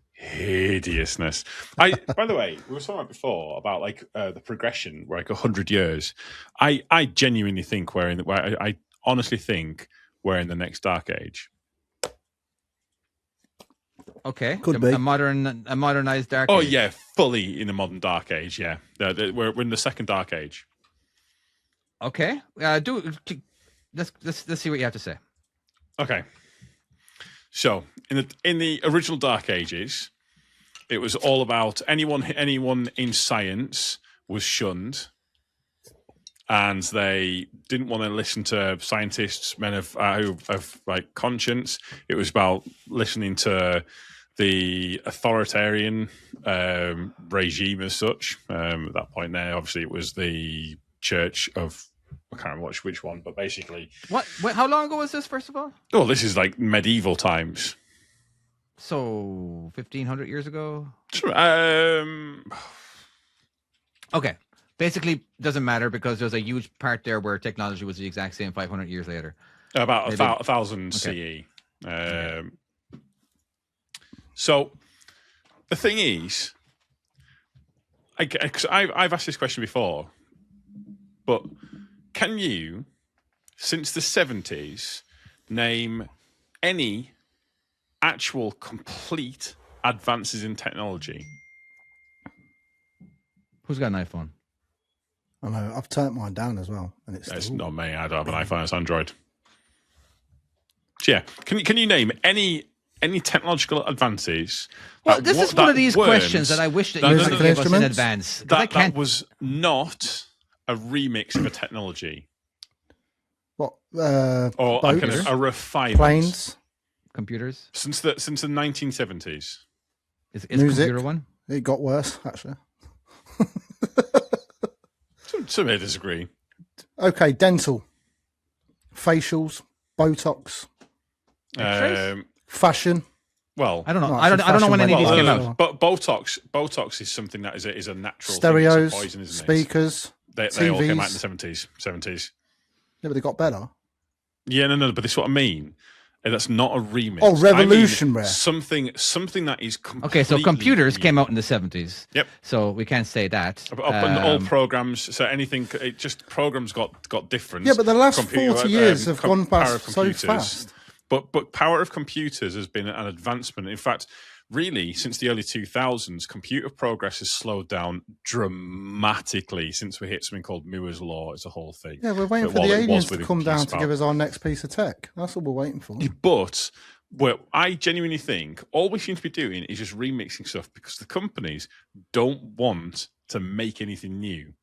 By the way, we were talking about before about like the progression, like 100 years. I genuinely think I honestly think we're in the next dark age. Okay, could be a modernized dark age. Oh yeah, fully in a modern dark age. Yeah, we're in the second dark age. Okay, let's see what you have to say. Okay. So, in the original Dark Ages, It was all about anyone in science was shunned, and they didn't want to listen to scientists, men of like conscience. It was about listening to the authoritarian regime as such. At that point, there obviously it was the Church of, I can't remember which one, but basically, What? Wait, how long ago was this? First of all, oh, this is like medieval times. So 1,500 years ago. Okay. Basically, doesn't matter because there's a huge part there where technology was the exact same 500 years later. About 1,000 CE. So the thing is, I've asked this question before, but can you, since the 70s, name any actual complete advances in technology? Who's got an iPhone? I know. I've turned mine down as well, and it's not me. I don't have an iPhone. It's Android. So yeah, can you name any technological advances? Well, this is one of these questions that I wish that you could give us in advance. That was not a remix of a technology. What? Or boats, like a refinement. Planes, computers. Since the 1970s. Is music, computer one? It got worse actually. Some may disagree. Okay, dental, facials, Botox, fashion. Well, I don't know. I don't know when any of these came out. But Botox is something that is a natural stereos, thing. Poison, isn't speakers. They all came out in the 70s. Yeah, but they got better. Yeah, no, but this is what I mean. That's not a remix. Oh, revolutionary. Something that is completely... Okay, so computers came out in the 70s. Yep. So we can't say that. All programs, so anything, programs got different. Yeah, but the last 40 years have gone past so fast. But power of computers has been an advancement. In fact, really, since the early 2000s, computer progress has slowed down dramatically since we hit something called Moore's Law. It's a whole thing. Yeah, we're waiting for the aliens to come down to give us our next piece of tech. That's what we're waiting for. But what I genuinely think all we seem to be doing is just remixing stuff because the companies don't want to make anything new.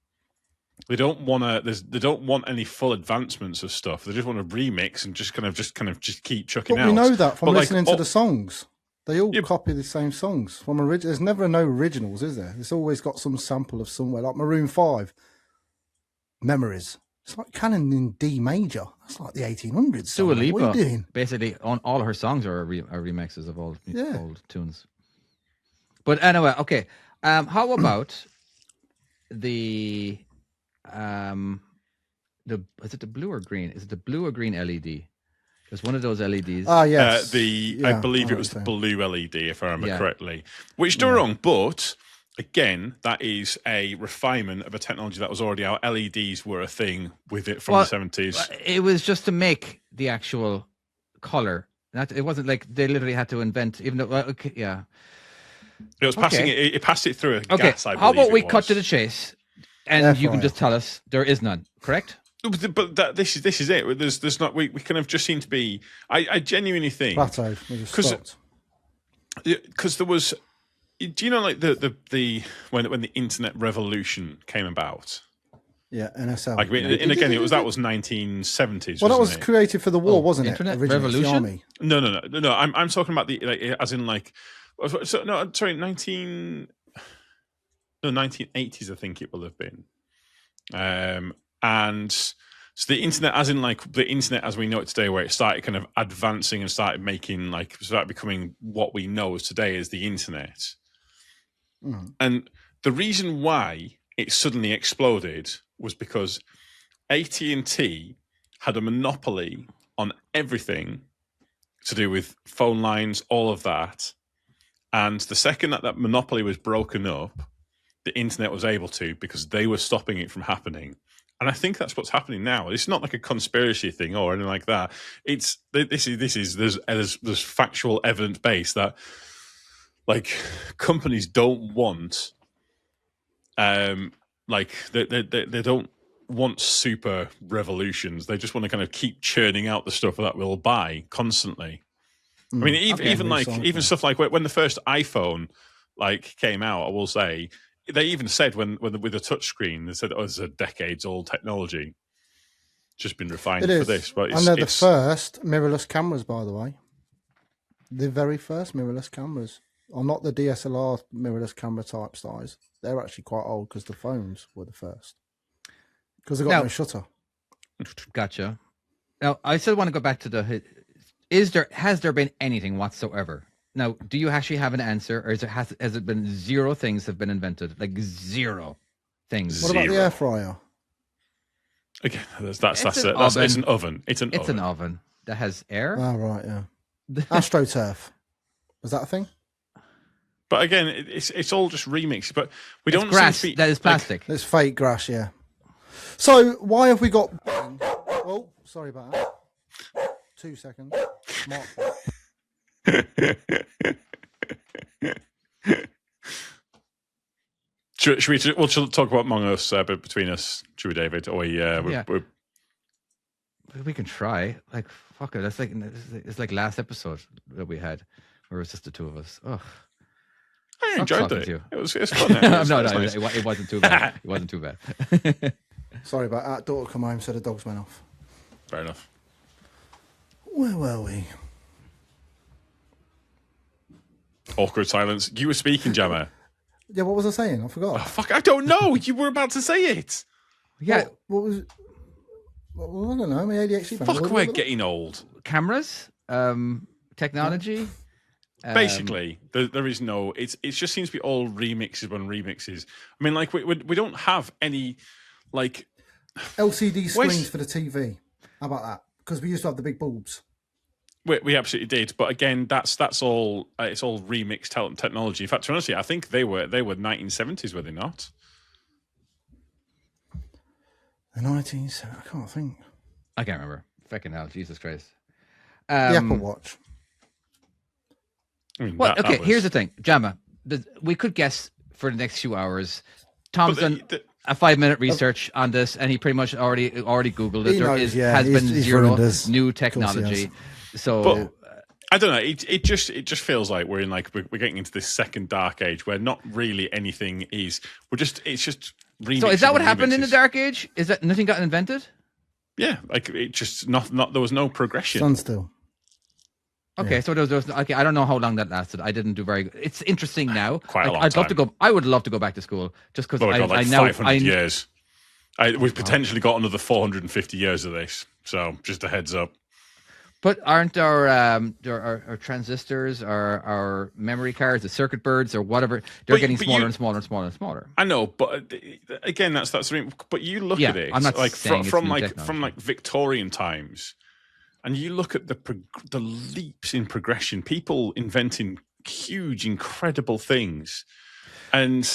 They don't want to. They don't want any full advancements of stuff. They just want to remix and just kind of keep chucking out. We know that from listening to the songs. They all copy the same songs from original. There's never no originals, is there? It's always got some sample of somewhere, like Maroon 5. Memories. It's like canon in D major. That's like the 1800s. Dua Lipa, what are you doing? Basically, on all her songs are remixes of old tunes. But anyway, okay. How about the is it the blue or green? Is it the blue or green LED? There's one of those LEDs. Ah, yes. I believe it was the blue LED, if I remember correctly. Which don't wrong, but again, that is a refinement of a technology that was already out. LEDs were a thing with it from the 70s. It was just to make the actual color. It wasn't like they literally had to invent, even though, It was passing it passed it through a gas, I believe. How about we cut to the chase and you can just tell us there is none, correct? But this is it. There's not. We kind of just seem to be. I genuinely think because there was. Do you know like the when the internet revolution came about? Yeah, NSL. Like, and again, that was 1970s. Well, that was created for the war, wasn't internet it? Internet revolution. No. I'm talking about the as in like. So no, sorry, 1980s. I think it will have been. And so the internet, as in like the internet as we know it today, where it started kind of advancing and started becoming what we know as today as the internet. And the reason why it suddenly exploded was because AT&T had a monopoly on everything to do with phone lines, all of that. And the second that monopoly was broken up, the internet was able to, because they were stopping it from happening. And I think that's what's happening now. It's not like a conspiracy thing or anything like that. It's there's factual evidence base that like companies don't want they don't want super revolutions. They just want to kind of keep churning out the stuff that we'll buy constantly. I mean, even stuff like when the first iPhone like came out, I will say, they even said when with the touchscreen, they said, "Oh, it's a decades-old technology, just been refined for this." But and they're the first mirrorless cameras, by the way. The very first mirrorless cameras, or not the DSLR mirrorless camera type size. They're actually quite old because the phones were the first. Because they got no shutter. Gotcha. Now, I still want to go back to has there been anything whatsoever? Now, do you actually have an answer, or has it been zero things have been invented? Like zero things. What about the air fryer? Again, it's an oven. It's an oven that has air. Oh, right, yeah. AstroTurf. Was that a thing? But again, it's all just remixed. But we don't grass. That is plastic. It's fake grass, yeah. So why have we got? Oh, sorry about that. 2 seconds. Mark that. We'll talk about Among Us between us, should we, David? Or we can try. Like, fuck it. It's like last episode that we had, where it was just the two of us. Ugh. I enjoyed it. It was fun. Nice. It wasn't too bad. It wasn't too bad. Sorry about that. Daughter come home, so the dogs went off. Fair enough. Where were we? Awkward silence. You were speaking, Jamma. Yeah, what was I saying? I forgot. Oh, fuck, I don't know. You were about to say it. Yeah. What was? Well, I don't know. My ADHD. Fuck, we're getting old. Cameras, technology. Basically, there is no. It just seems to be all remixes on remixes. I mean, like we don't have any like LCD screens for the TV. How about that? Because we used to have the big bulbs. We absolutely did, but again, that's all. It's all remixed technology. In fact, honestly, I think they were 1970s, were they not? The 1970s. I can't think. I can't remember. Fucking hell, Jesus Christ. The Apple Watch. I mean, well, okay. Here's the thing, Jamma. We could guess for the next few hours. Tom's done a 5-minute research on this, and he pretty much already Googled it. Has been zero new technology. So I don't know. It just feels like we're getting into this second dark age where not really anything is. It's just remixes. So is that what happened in the dark age? Is that nothing got invented? Yeah, like it just not there was no progression. Standstill. Okay, so there was okay. I don't know how long that lasted. I didn't do very good. It's interesting now. Quite a long time. I'd love to go. I would love to go back to school just because I know 500 years. We've potentially got another 450 years of this. So just a heads up. But aren't our transistors, our memory cards, the circuit boards, or whatever, they're getting smaller and smaller and smaller and smaller. I know, but again, that's the thing. But you look at it, I'm not like from Victorian times, and you look at the leaps in progression. People inventing huge, incredible things, and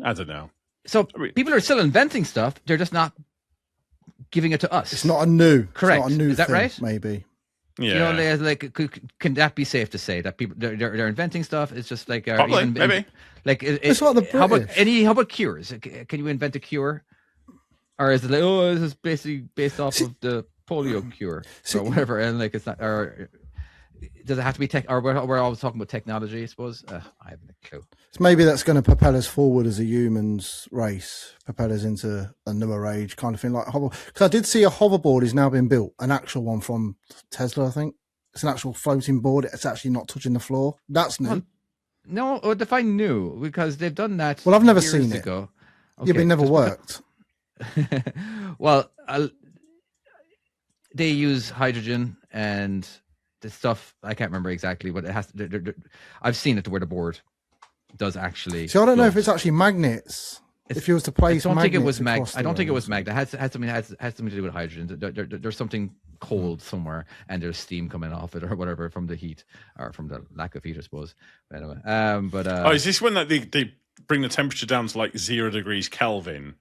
I don't know. So people are still inventing stuff; they're just not giving it to us. It's not a new. Correct. It's not a new Is that thing, right? Maybe. Yeah. You know, like, can that be safe to say that people they're inventing stuff? It's just like maybe. Like it's like the British. How about cures? Can you invent a cure, or is it like this is basically based off of the polio cure or whatever? And like it's not, or does it have to be tech? Or we're always talking about technology, I suppose. I haven't a clue. So maybe that's going to propel us forward as a humans race, propel us into a newer age kind of thing. Like because I did see a hoverboard is now being built, an actual one from Tesla, I think. It's an actual floating board. It's actually not touching the floor. That's new. No, or define new, because they've done that. Well, I've never seen it. Okay, yeah, but it never worked. Well, they use hydrogen and the stuff. I can't remember exactly, but it has. I've seen it to where the board does actually. So I don't know if it's actually magnets. If you was to place, I don't think it was mag. I don't think it was mag. That has something to do with hydrogen. There's something cold somewhere, and there's steam coming off it or whatever from the heat or from the lack of heat, I suppose. But anyway, is this when they bring the temperature down to like 0 degrees Kelvin?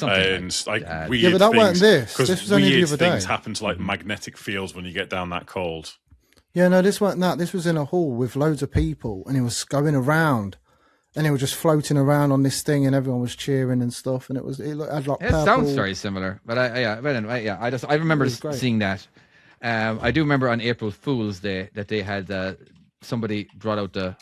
And like weird but that things, weren't this. This was only the other day. Things happen to like magnetic fields when you get down that cold. Yeah, no, this weren't that. This was in a hall with loads of people, and it was going around. And it was just floating around on this thing, and everyone was cheering and stuff. And it had like purple. It sounds very similar, but I remember seeing that. I do remember on April Fool's Day that they had somebody brought out the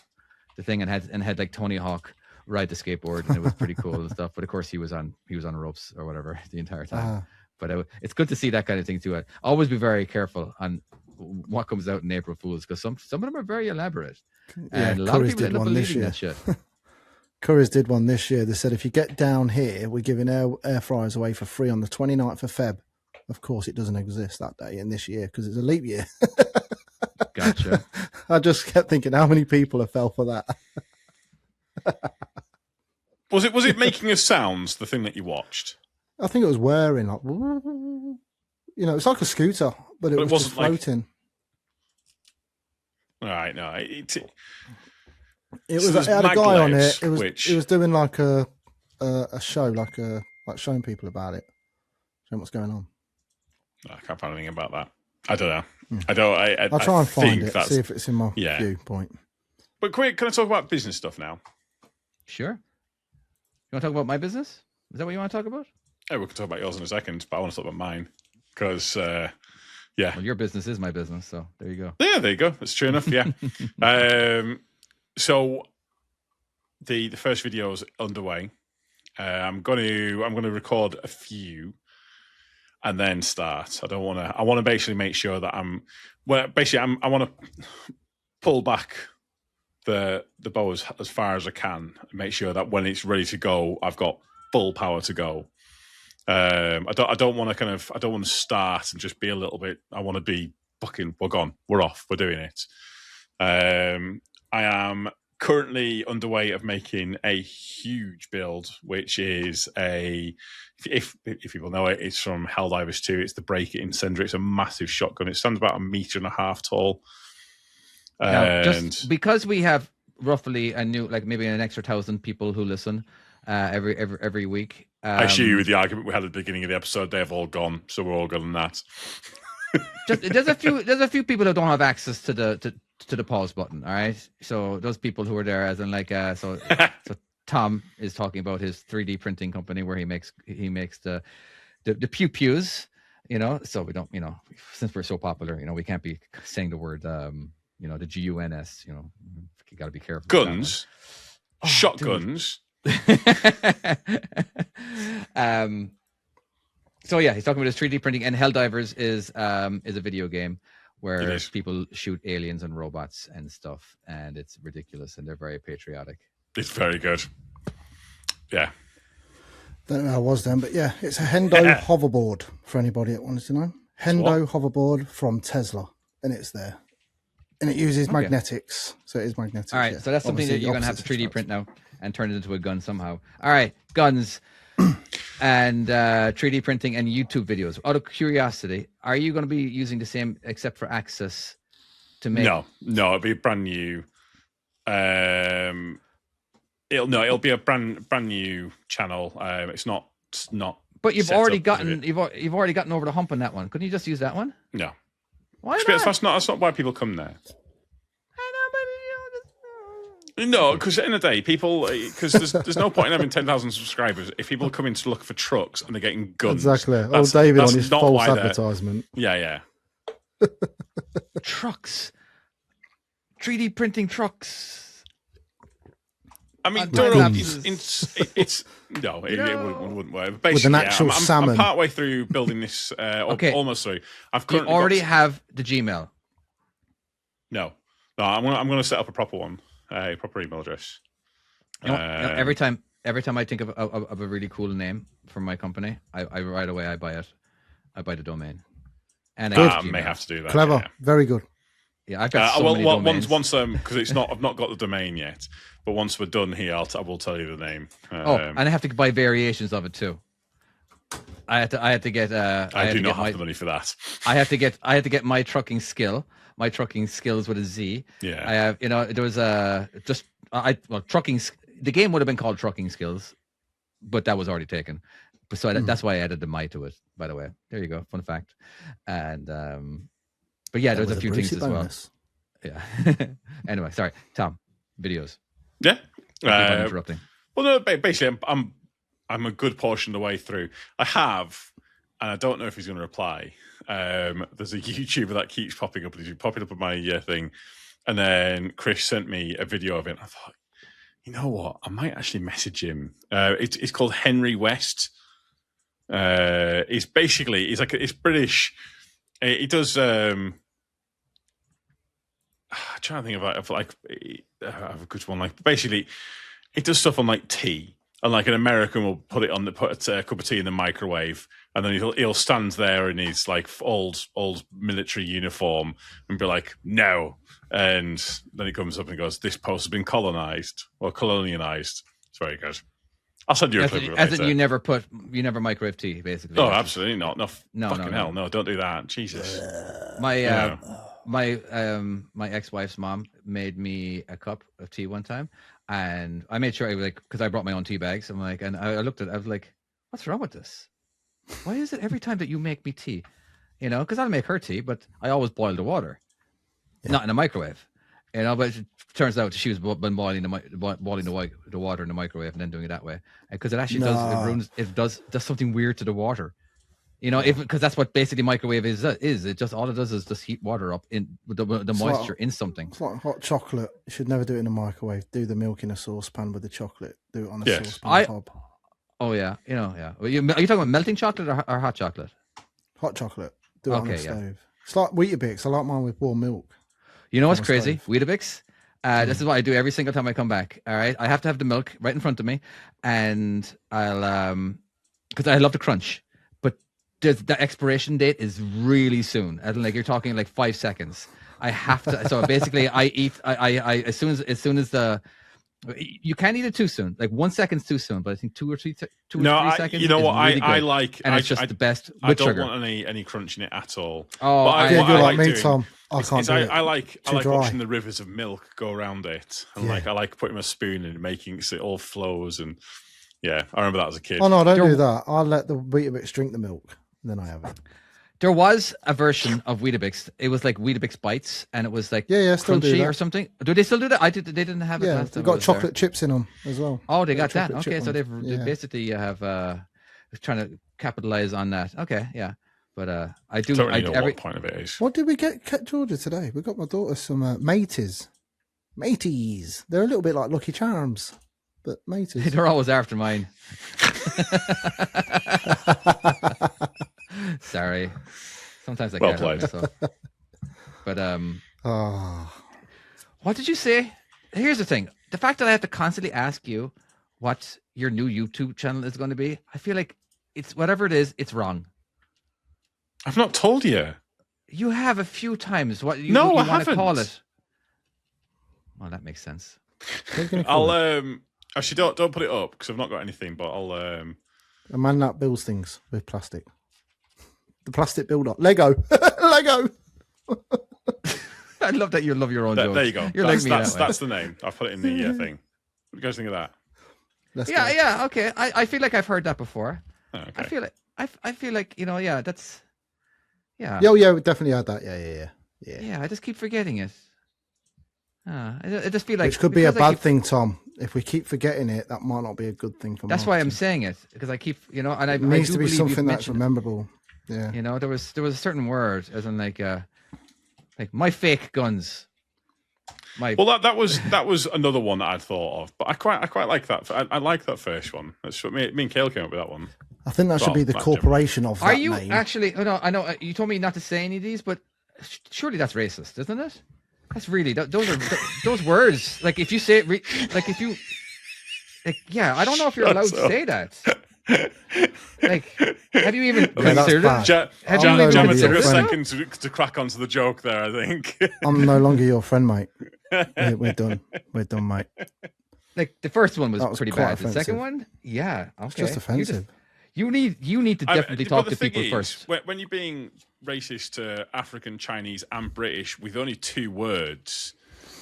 the thing and had like Tony Hawk ride the skateboard, and it was pretty cool and stuff. But of course, he was on ropes or whatever the entire time. But it's good to see that kind of thing too. Always be very careful on what comes out in April Fools, because some of them are very elaborate, and a lot of people end up believing that shit. Curry's did one this year. They said if you get down here, we're giving air fryers away for free on the 29th of Feb. Of course, it doesn't exist that day in this year because it's a leap year. Gotcha. I just kept thinking, how many people have fell for that? Was it making a sounds, the thing that you watched? I think it was whirring, like, it's like a scooter, but it was just floating. All right, no, it had a guy on it. It was doing like a show, like showing people about it, showing what's going on. I can't find anything about that. I don't know. I'll try and find it, see if it's in my viewpoint. But quick, can I talk about business stuff now? Sure. You want to talk about my business? Is that what you want to talk about? Yeah, we can talk about yours in a second, but I want to talk about mine because, Well, your business is my business, so there you go. Yeah, there you go. That's true enough. Yeah. So the first video is underway. I'm going to record a few and then start. I want to basically make sure that I want to pull back the bow as far as I can and make sure that when it's ready to go, I've got full power to go. I don't want to start and just be a little bit. I want to be fucking. We're gone. We're off. We're doing it. I am currently underway of making a huge build, which is if people know it, it's from Helldivers 2. It's the Break It Incendiary. It's a massive shotgun. It stands about 1.5 meters tall. Now, just because we have roughly maybe an extra 1,000 people who listen every week. I assure you, with the argument we had at the beginning of the episode, they've all gone, so we're all good on that. There's a few people who don't have access to the pause button. All right, so those people who are there, as in so Tom is talking about his 3D printing company where he makes the pew pews. So we don't, since we're so popular, we can't be saying the word the GUNS. You got to be careful. Guns, shotguns. So yeah, he's talking about his 3D printing, and Helldivers is a video game where people shoot aliens and robots and stuff, and it's ridiculous, and they're very patriotic. It's very good. Yeah. Don't know how I was then, but yeah, it's a Hendo hoverboard for anybody that wanted to know. Hendo hoverboard from Tesla, and it's there. And it uses magnetics, so it is magnetic. All right, so that's something that you're going to have to 3D print now and turn it into a gun somehow. All right, guns and 3D printing and YouTube videos. Out of curiosity, are you going to be using the same, except for access to make? No, it'll be a brand new. It'll be a brand new channel. It's not. But you've already gotten over the hump on that one. Couldn't you just use that one? No. Why not? That's not why people come there. No, because at the end of the day, people, because there's no point in having 10,000 subscribers if people come in to look for trucks and they're getting guns. Exactly. David on his false advertisement. Yeah. Trucks. 3D printing trucks. I mean, don't know. It's no, it wouldn't work. Basically, with an actual salmon. I'm partway through building this. Okay. Almost through. You already have the Gmail. No. I'm going to set up a proper one, a proper email address. Every time I think of a really cool name for my company, I right away I buy it. I buy the domain. And I may have to do that. Clever, very good. Yeah, I've got so many domains. Once because I've not got the domain yet. But once we're done here, I will tell you the name. And I have to buy variations of it too. I had to get. I do not have the money for that. I had to get my trucking skill. My trucking skills with a Z. Yeah. I have. There was trucking. The game would have been called Trucking Skills, but that was already taken. So that's why I added the "my" to it. By the way, there you go. Fun fact. And but yeah, there's a few things as well. Yeah. Anyway, sorry, Tom. Videos. Yeah. I'm interrupting. Well, no. Basically, I'm a good portion of the way through. I have, and I don't know if he's going to reply. There's a YouTuber that keeps popping up on my thing. And then Chris sent me a video of it. I thought, you know what? I might actually message him. It's called Henry West. He's British. He does. I'm trying to think of I have a good one. Like basically, he does stuff on like tea, and like an American will put a cup of tea in the microwave, and then he'll stand there in his like old military uniform and be like, no, and then he comes up and goes, this post has been colonized or colonialized. It's very good. I'll send you a clip of it. As in you never microwave tea, basically. Oh, absolutely not. No, fucking hell, no. no, don't do that. Jesus. My ex-wife's mom made me a cup of tea one time, and I made sure because I brought my own tea bags. I'm like, and I looked at it, I was like, what's wrong with this? Why is it every time that you make me tea? You know, because I'll make her tea, but I always boil the water, not in a microwave. You know, but it turns out she was been boiling the water in the microwave and then doing it that way, because it actually does something weird to the water. You know, because that's what basically microwave is. It just all it does is just heat water up in with the moisture in something. It's like hot chocolate. You should never do it in a microwave. Do the milk in a saucepan with the chocolate. Do it on a saucepan hob. Oh yeah, Are you talking about melting chocolate or hot chocolate? Hot chocolate. Do it on the stove. It's like Weetabix. I like mine with warm milk. You know what's crazy? Weetabix. This is what I do every single time I come back. All right, I have to have the milk right in front of me, and I'll because I love the crunch. But the expiration date is really soon. I don't like you're talking like 5 seconds. I have to. So basically, I eat. I as soon as the. You can't eat it too soon. Like 1 second's too soon, but I think 2 or 3 seconds. You know what? Really I like, and it's just the best. I don't sugar. want any crunch in it at all. Oh, but you're I like me, doing, Tom. I can't do it. I like dry. watching the rivers of milk go around it, and I like putting my spoon in and making it so it all flows. And I remember that as a kid. Oh no, don't do that. I'll let the Weetabix drink the milk, and then I have it. There was a version of Weetabix. It was like Weetabix Bites, and it was like still crunchy or something. Do they still do that? They didn't have it. Yeah, last they've time got chocolate chips in them as well. Oh, they got that. Okay, so they basically have trying to capitalize on that. Okay, yeah, but I do. Don't really know what point of it is. What did we get Georgia today? We got my daughter some mateys. Mateys. They're a little bit like Lucky Charms, but mateys. They're always after mine. Sorry. Sometimes I well can't played. help myself. But what did you say? Here's the thing: the fact that I have to constantly ask you what your new YouTube channel is going to be, I feel like it's whatever it is, it's wrong. I've not told you. You have a few times. What you I want to haven't. call it? Well, that makes sense. I'll actually don't put it up because I've not got anything. But I'll a man that builds things with plastic. The plastic builder. Lego. Lego. I love that you love your own jokes. There you go. You're that's the name. I'll put it in the thing. What do you guys think of that? Yeah. Okay. I feel like I've heard that before. Oh, okay. I feel like that's. Yeah. Yeah, we definitely had that. Yeah. Yeah, I just keep forgetting it. I just feel like which could be a bad thing, Tom. If we keep forgetting it, that might not be a good thing for That's marketing. why I'm saying it, because I keep, and it needs to be something that's memorable. Yeah. There was a certain word, as in like my fake guns. Well, that was another one that I'd thought of, but I quite like that. I like that first one. That's what me and Kale came up with that one. I think that should be the corporation of that Are you name. actually? Oh, no, I know you told me not to say any of these, but surely that's racist, isn't it? That's really those words. Like if you say it, I don't know if you're allowed to say that. Like, have you even considered it? Jamma took a second to crack onto the joke there, I think. I'm no longer your friend, mate. We're done. We're done, mate. Like the first one was pretty bad. Offensive. The second one, okay. It's just offensive. You need to definitely talk to people first. When you're being racist to African, Chinese, and British with only 2 words,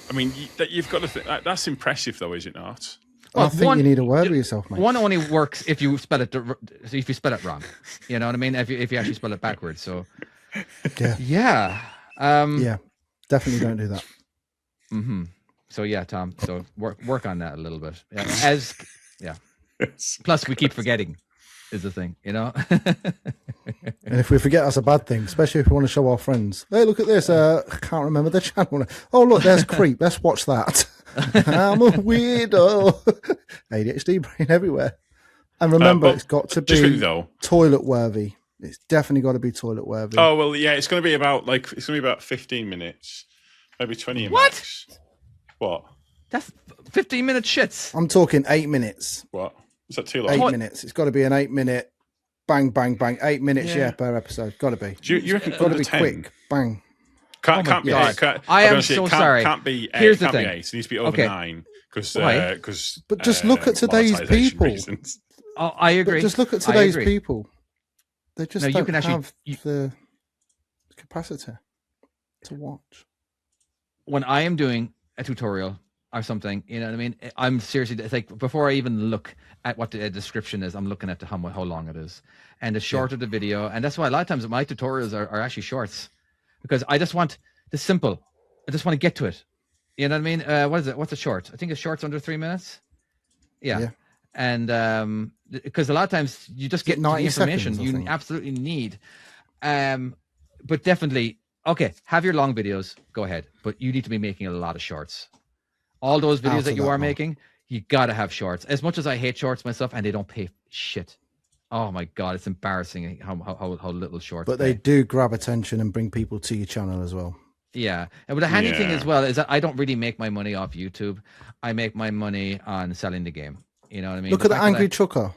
I mean, you've got to think that's impressive, though, is it not? Well, I think you need a word with yourself, mate. One only works if you spell it wrong. You know what I mean? If you actually spell it backwards. So yeah, definitely don't do that. Mm-hmm. So yeah, Tom. So work on that a little bit. Yeah. Plus, we keep forgetting. is the thing, you know. And if we forget, that's a bad thing, especially if we want to show our friends. Hey, look at this. I can't remember the channel. Oh, look, there's Creep. Let's watch that. I'm a weirdo. ADHD brain everywhere. And remember, it's got to be toilet worthy. It's definitely got to be toilet worthy. Oh, well, yeah, it's going to be about 15 minutes, maybe 20 max. What? That's 15-minute shits. I'm talking 8 minutes. What? Is that too long? 8 minutes. It's got to be an 8-minute bang, bang, bang. 8 minutes, per episode. Got to be. You reckon got to be 10? Quick. Bang. Can't be. I am so sorry. Can't be 8. Here's the can't thing. Be 8. It needs to be over 9. But just look at today's people. Reasons. Oh, I agree. But just look at today's people. They just don't have the capacity to watch. When I am doing a tutorial or something, you know what I mean? I'm seriously, it's like before I even look at what the description is, I'm looking at how long it is. And the shorter the video, and that's why a lot of times my tutorials are actually shorts, because I just want the simple. I just want to get to it. You know what I mean? What is it? What's a short? I think a short's under 3 minutes. Yeah. And because a lot of times you just get the information you absolutely need. But definitely, okay, have your long videos, go ahead. But you need to be making a lot of shorts. All those videos that you are making, you got to have shorts. As much as I hate shorts myself, and they don't pay shit. Oh my God, it's embarrassing how little shorts But they do grab attention and bring people to your channel as well. Yeah. But the handy thing as well is that I don't really make my money off YouTube. I make my money on selling the game. You know what I mean? Look at the angry trucker.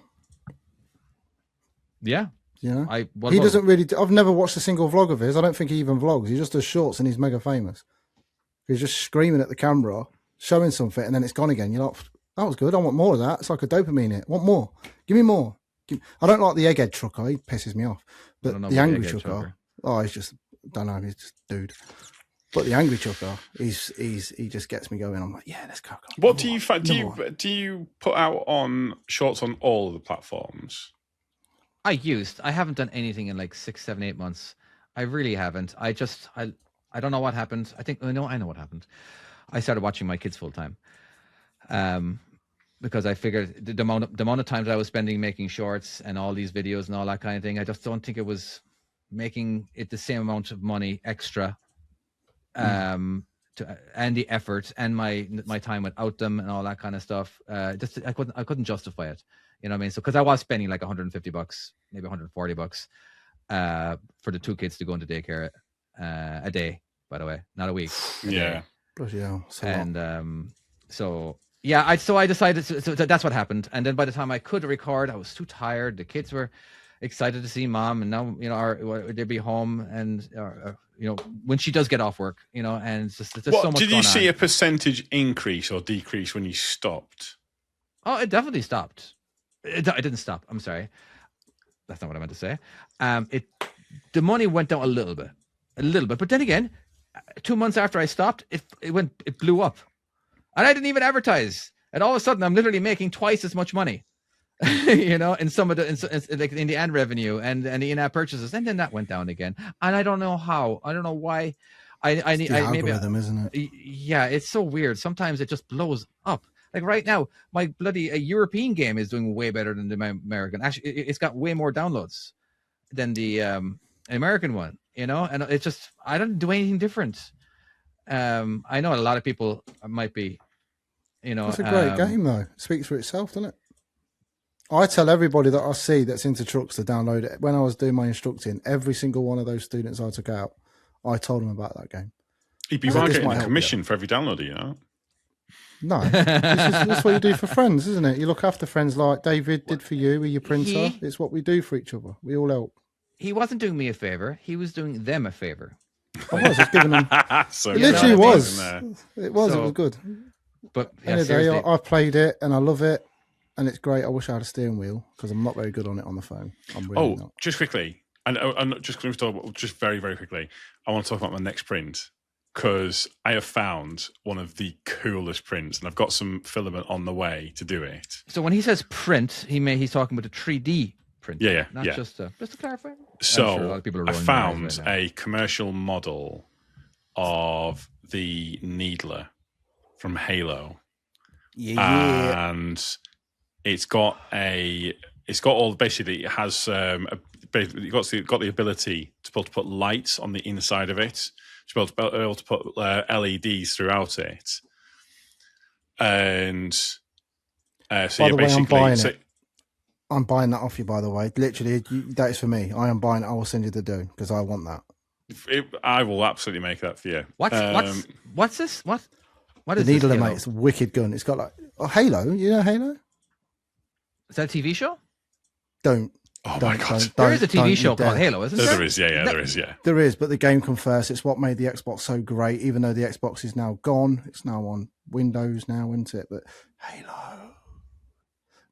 Yeah. You know? He doesn't really... I've never watched a single vlog of his. I don't think he even vlogs. He just does shorts and he's mega famous. He's just screaming at the camera, showing something, and then it's gone again. You're like, that was good. I want more of that. It's like a dopamine hit. Want more. Give me more. I don't like the egghead trucker. He pisses me off. But the angry trucker, he's just... don't know. He's just dude. But the angry chucker, he just gets me going. I'm like, yeah, let's go. What do you find? Do you put out on shorts on all of the platforms? I haven't done anything in like 6, 7, 8 months. I really haven't. I don't know what happened. I know what happened. I started watching my kids full time, because I figured the amount of times I was spending making shorts and all these videos and all that kind of thing, I just don't think it was making it the same amount of money extra. And the effort and my time without them and all that kind of stuff. I couldn't justify it. You know what I mean? So because I was spending like $150, maybe $140 for the 2 kids to go into daycare a day, by the way, not a week. Yeah. So I decided. So that's what happened. And then by the time I could record, I was too tired. The kids were excited to see mom, and now they'd be home, and when she does get off work, and it's just so much. Did you see a percentage increase or decrease when you stopped? Oh, it definitely stopped. It didn't stop. I'm sorry, that's not what I meant to say. The money went down a little bit, but then again, 2 months after I stopped, it blew up, and I didn't even advertise, and all of a sudden I'm literally making twice as much money. In some of in the ad revenue and the in-app purchases, and then that went down again, and I don't know how. I don't know why. I need algorithm, isn't it? Yeah, it's so weird. Sometimes it just blows up. Like right now, my bloody European game is doing way better than the American. Actually, it's got way more downloads than the American one. And it's just I don't do anything different. I know a lot of people might be. It's a great game though. It speaks for itself, doesn't it? I tell everybody that I see that's into trucks to download it. When I was doing my instructing, every single one of those students I took out, I told them about that game. You'd be getting a commission for every downloader, No, that's what you do for friends, isn't it? You look after friends like David did for you with your printer. It's what we do for each other. We all help. He wasn't doing me a favor. He was doing them a favor. I was giving them. It literally was. It was good. But anyway, I played it and I love it. And it's great. I wish I had a steering wheel because I'm not very good on it on the phone. I'm really not. Just quickly, and just going to talk about just very, very quickly. I want to talk about my next print because I have found one of the coolest prints, and I've got some filament on the way to do it. So when he says print, he's talking about a 3D print. Yeah, not just to clarify. So I found a commercial model of the Needler from Halo. Yeah, and it's got a it's got all basically. It has you've got the ability to be able to put lights on the inside of it. To be able to put LEDs throughout it, and so By the way, basically, I'm buying that off you. By the way, literally, that is for me. I am buying it. I will send you the dough because I want that. I will absolutely make that for you. What's this? What is the Needler, this? mate? It's a wicked gun. It's got like Halo. You know Halo? Is that a TV show? Oh my God! There is a TV show called Halo, isn't there? There is, there is, yeah. There is, but the game comes first. It's what made the Xbox so great. Even though the Xbox is now gone, it's now on Windows now, isn't it? But Halo,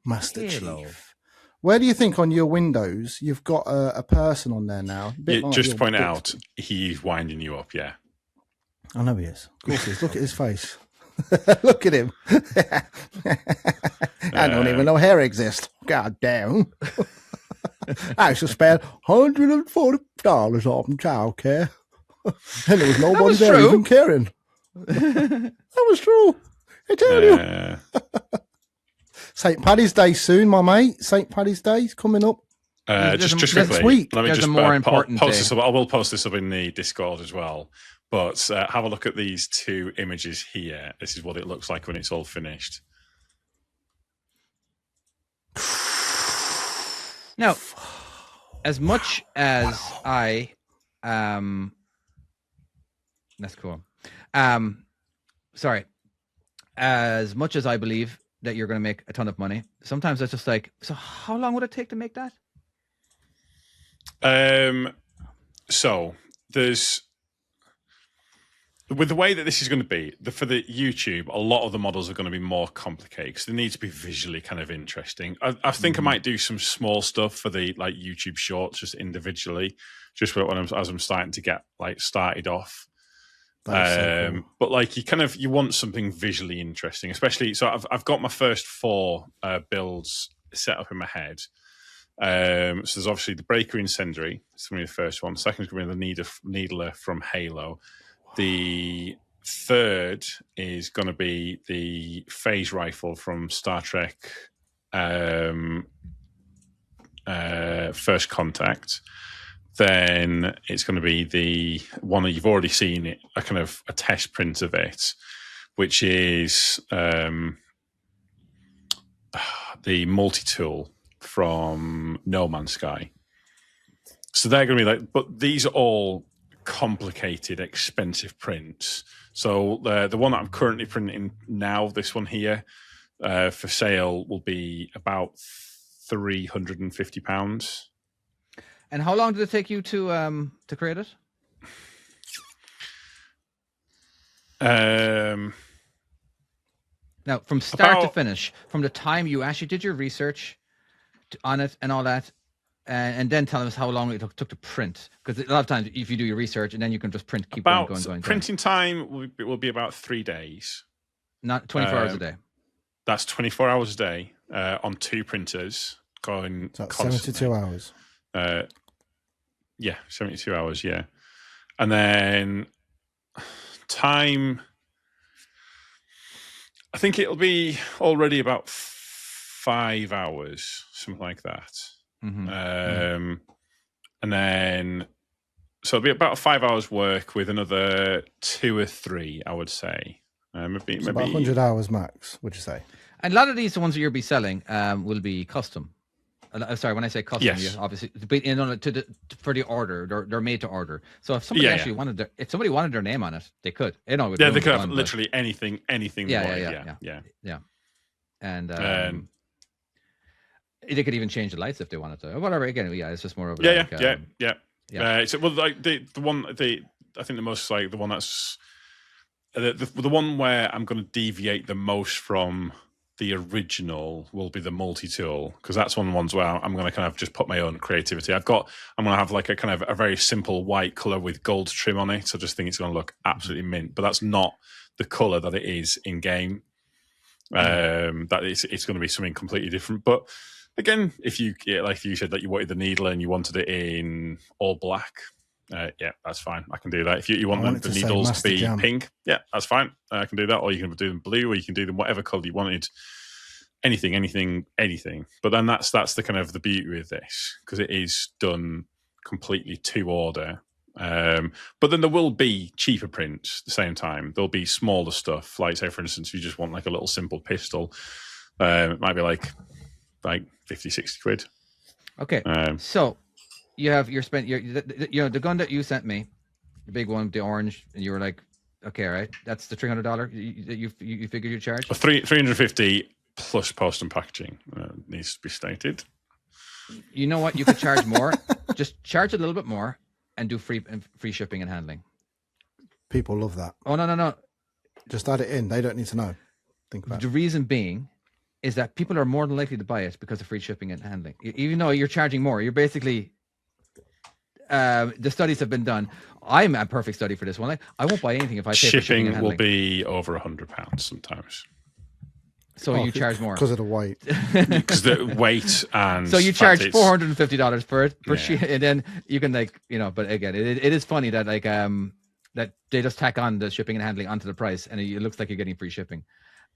Master Chief. Where do you think on your Windows you've got a person on there now? Just point out, he's winding you up, yeah. I know he is. Of course he is. Look at his face. Look at him. I don't even know hair exists. God damn. I used to spend $140 on childcare. And there was nobody there even caring. That was true. I tell you. St. Paddy's Day soon, my mate. St. Paddy's Day is coming up. Just quickly, next week. Let me just more important post this up. I will post this up in the Discord as well. But have a look at these two images here. This is what it looks like when it's all finished. Now, as much as I, that's cool. Sorry. As much as I believe that you're going to make a ton of money, sometimes it's just like, so how long would it take to make that? So there's, with the way that this is going to be, for the YouTube, a lot of the models are going to be more complicated because they need to be visually kind of interesting. I think I might do some small stuff for the like YouTube shorts just individually, just as I'm starting to get like started off. So cool. But like you want something visually interesting, especially. So I've got my first 4 builds set up in my head. So there's obviously the Breaker Incendiary. It's going to be the first one. Second is going to be the Needler from Halo. The third is going to be the Phase Rifle from Star Trek First Contact. Then it's going to be the one that you've already seen, a test print of it, which is the multi-tool from No Man's Sky. So they're going to be like, but these are all complicated, expensive prints. So the one that I'm currently printing now, this one here, for sale will be about £350. And how long did it take you to create it? Now, from start to finish, from the time you actually did your research on it and all that, and then tell us how long it took to print. Because a lot of times, if you do your research and then you can just print, keep going. Printing time will be about 3 days. Not 24 hours a day. That's 24 hours a day on 2 printers going. So 72 hours. 72 hours, yeah. And then time, I think it'll be already about 5 hours, something like that. Mm-hmm. And then, so it'll be about 5 hours work with another 2 or 3, I would say. Maybe about 100 hours max, would you say? And a lot of these, the ones that you'll be selling, will be custom. Sorry, when I say custom, yes. Obviously for the order, they're made to order. So if somebody somebody wanted their name on it, they could. They could have literally anything. Yeah. And they could even change the lights if they wanted to, or whatever. Again, it's just more of yeah. So like the one I think the most like the one that's the one where I'm going to deviate the most from the original will be the multi-tool, because that's one of the ones where I'm going to kind of just put my own creativity. I'm going to have like a kind of a very simple white color with gold trim on it. So I just think it's going to look absolutely mint, but that's not the color that it is in game. That it's going to be something completely different. But again, if you said that you wanted the Needler and you wanted it in all black, that's fine. I can do that. If you want the needles to be pink, that's fine. I can do that. Or you can do them blue, or you can do them whatever color you wanted. anything. But then that's the kind of the beauty with this, because it is done completely to order. But then there will be cheaper prints at the same time. There'll be smaller stuff, like say for instance, if you just want like a little simple pistol, it might be like 50, 60 quid. Okay, so you're spent the gun that you sent me, the big one, the orange, and you were like, okay, right, that's the $300 you figured you charge. 350 plus post and packaging needs to be stated. You know what? You could charge more. Just charge a little bit more and do free shipping and handling. People love that. Oh no! Just add it in. They don't need to know. Think about the reason being is that people are more than likely to buy it because of free shipping and handling. Even though you're charging more, you're basically the studies have been done. I'm a perfect study for this one. I won't buy anything if I pay for shipping and handling. Will be over £100 sometimes. So you charge more because of the weight. Because the weight and so you charge $450 for it, and then you can But again, it is funny that that they just tack on the shipping and handling onto the price, and it looks like you're getting free shipping.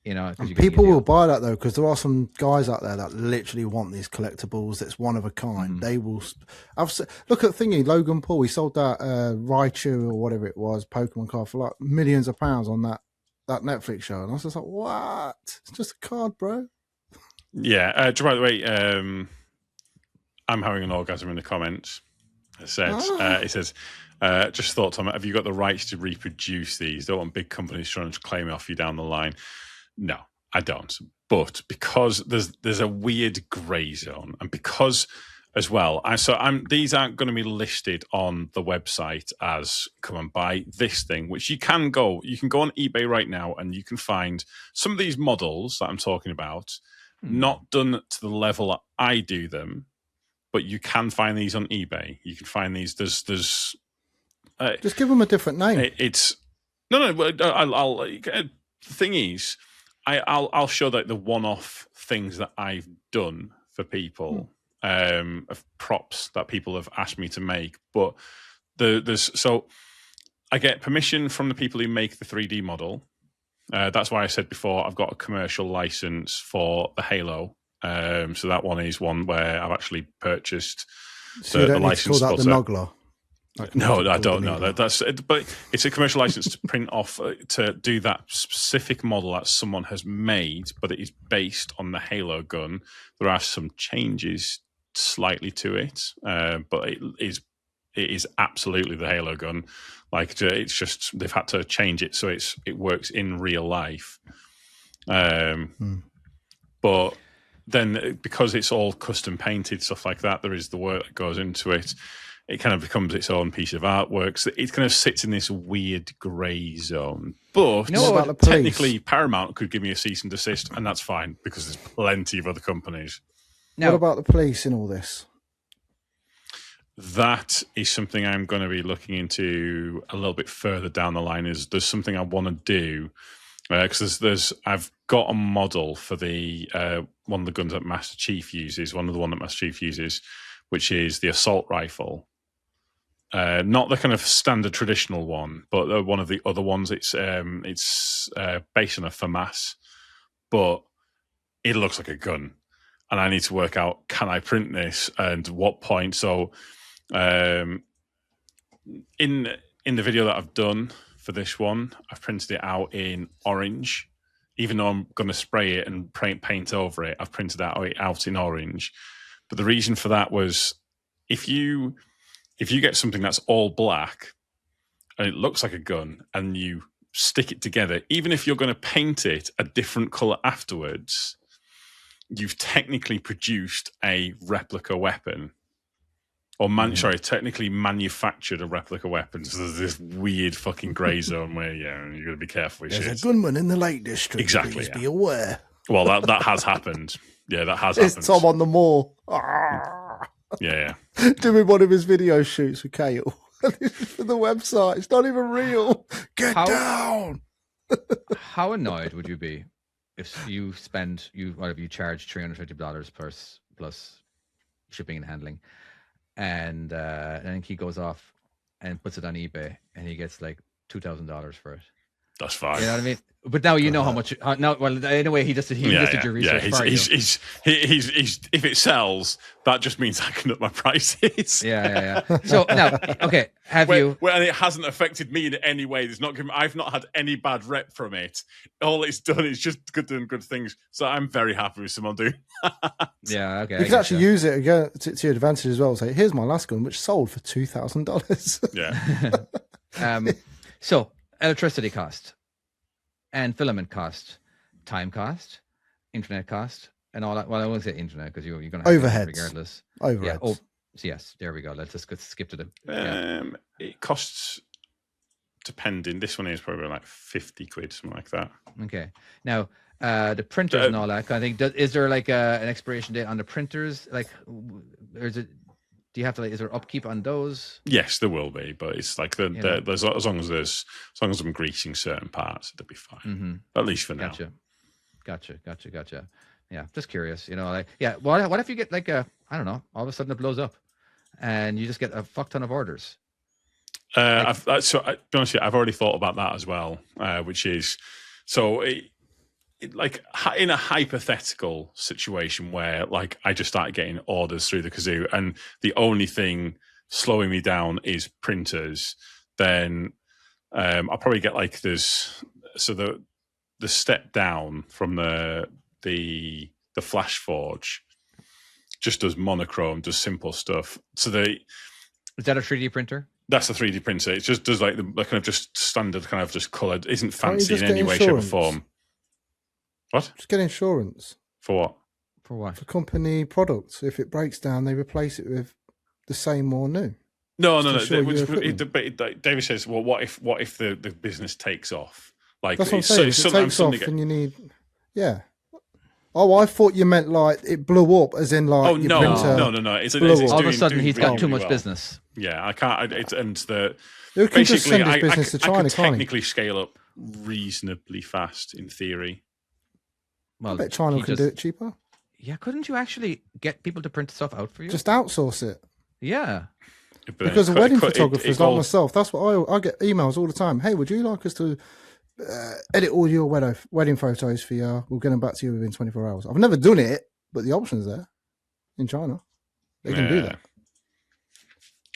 People will buy that though, because there are some guys out there that literally want these collectibles. That's one of a kind. They will. Look at thingy Logan Paul. He sold that Raichu or whatever it was Pokemon card for like millions of pounds on that Netflix show, and I was just like, "What? It's just a card, bro." Yeah. By the way, I'm having an orgasm in the comments. It says, just thought, Tom, have you got the rights to reproduce these? Don't want big companies trying to claim it off you down the line. No, I don't. But because there's a weird grey zone, and because as well, these aren't going to be listed on the website as come and buy this thing, which you can go on eBay right now and you can find some of these models that I'm talking about, not done to the level that I do them, but you can find these on eBay. You can find these. There's just give them a different name. The thing is, I'll show that the one-off things that I've done for people. Of props that people have asked me to make, but so I get permission from the people who make the 3D model. That's why I said before I've got a commercial license for the Halo. So that one is one where I've actually purchased the license. Call that the Noggler? No, I don't know. But it's a commercial license to print off to do that specific model that someone has made, but it is based on the Halo gun. There are some changes slightly to it, but it is absolutely the Halo gun. Like, it's just they've had to change it so it works in real life. But then because it's all custom painted stuff like that, there is the work that goes into it. It kind of becomes its own piece of artwork. So it kind of sits in this weird grey zone. But technically, Paramount could give me a cease and desist, and that's fine because there's plenty of other companies. What about the police in all this? That is something I'm going to be looking into a little bit further down the line. There's something I want to do because I've got a model for the one of the guns that Master Chief uses. One that Master Chief uses, which is the assault rifle. Not the kind of standard traditional one, but one of the other ones. It's based on a FAMAS, but it looks like a gun. And I need to work out, can I print this and what point? So in the video that I've done for this one, I've printed it out in orange. Even though I'm going to spray it and paint over it, I've printed it out in orange. But the reason for that was if you get something that's all black and it looks like a gun and you stick it together, even if you're going to paint it a different color afterwards, you've technically produced a replica weapon, or technically manufactured a replica weapon. So there's this weird fucking grey zone where you got to be careful with shit. There's a gunman in the Lake District. Exactly. Please be aware. Well, that has happened. Yeah, that has happened. It's Tom on the moor. Yeah. Doing one of his video shoots with Kale. For the website. It's not even real. Get down. How annoyed would you be if you charge $350 plus shipping and handling, and then he goes off and puts it on eBay and he gets like $2,000 for it, That's fine. You know what I mean? But now you know how much. Now, well, anyway, he just did your research for you. He's if it sells, that just means I can up my prices. Yeah. So now, okay, have you? Well, and it hasn't affected me in any way. I've not had any bad rep from it. All it's done is just doing good things. So I'm very happy with someone doing that. Yeah, okay. You can actually use it again to your advantage as well. Say, here's my last gun, which sold for $2,000. Yeah. So electricity cost. And filament cost, time cost, internet cost, and all that. Well, I won't say internet because you're going to have overheads, regardless. Overheads. Yeah. Oh, yes. There we go. Let's just skip to them. It costs, depending. This one is probably like 50 quid, something like that. Okay. Now, the printers and all that. I think is there like an expiration date on the printers? Like, or is it? Do you have to is there upkeep on those? Yes, there will be, but it's like there's as long as I'm greasing certain parts, it'll be fine. Mm-hmm. At least for now. Gotcha. Yeah, just curious. What if you get like I don't know, all of a sudden it blows up, and you just get a fuck ton of orders? To be honest with you, I've already thought about that as well, which is like in a hypothetical situation where like I just started getting orders through the kazoo and the only thing slowing me down is printers, then I'll probably get like the step down from the Flash Forge just does monochrome, does simple stuff. So is that a 3D printer? That's a 3D printer. It just does like the kind of just standard kind of just coloured, isn't fancy in any way, shape or form. What? Just get insurance. For what? For what? For company products. If it breaks down, they replace it with the same or new. No. David says, well, what if the business takes off? Like that's what I'm saying. If it takes off, and you need, yeah. Oh, I thought you meant like it blew up, as in like. Oh no. It's all of a sudden he's got too much business. Yeah, I can't. You can just send his business to China, I could technically scale up reasonably fast in theory. Well, I bet China can do it cheaper. Yeah, couldn't you actually get people to print stuff out for you? Just outsource it. Yeah. Because wedding photographers like myself, that's what I get emails all the time. Hey, would you like us to edit all your wedding photos for you? We'll get them back to you within 24 hours. I've never done it, but the option's there in China. They can do that.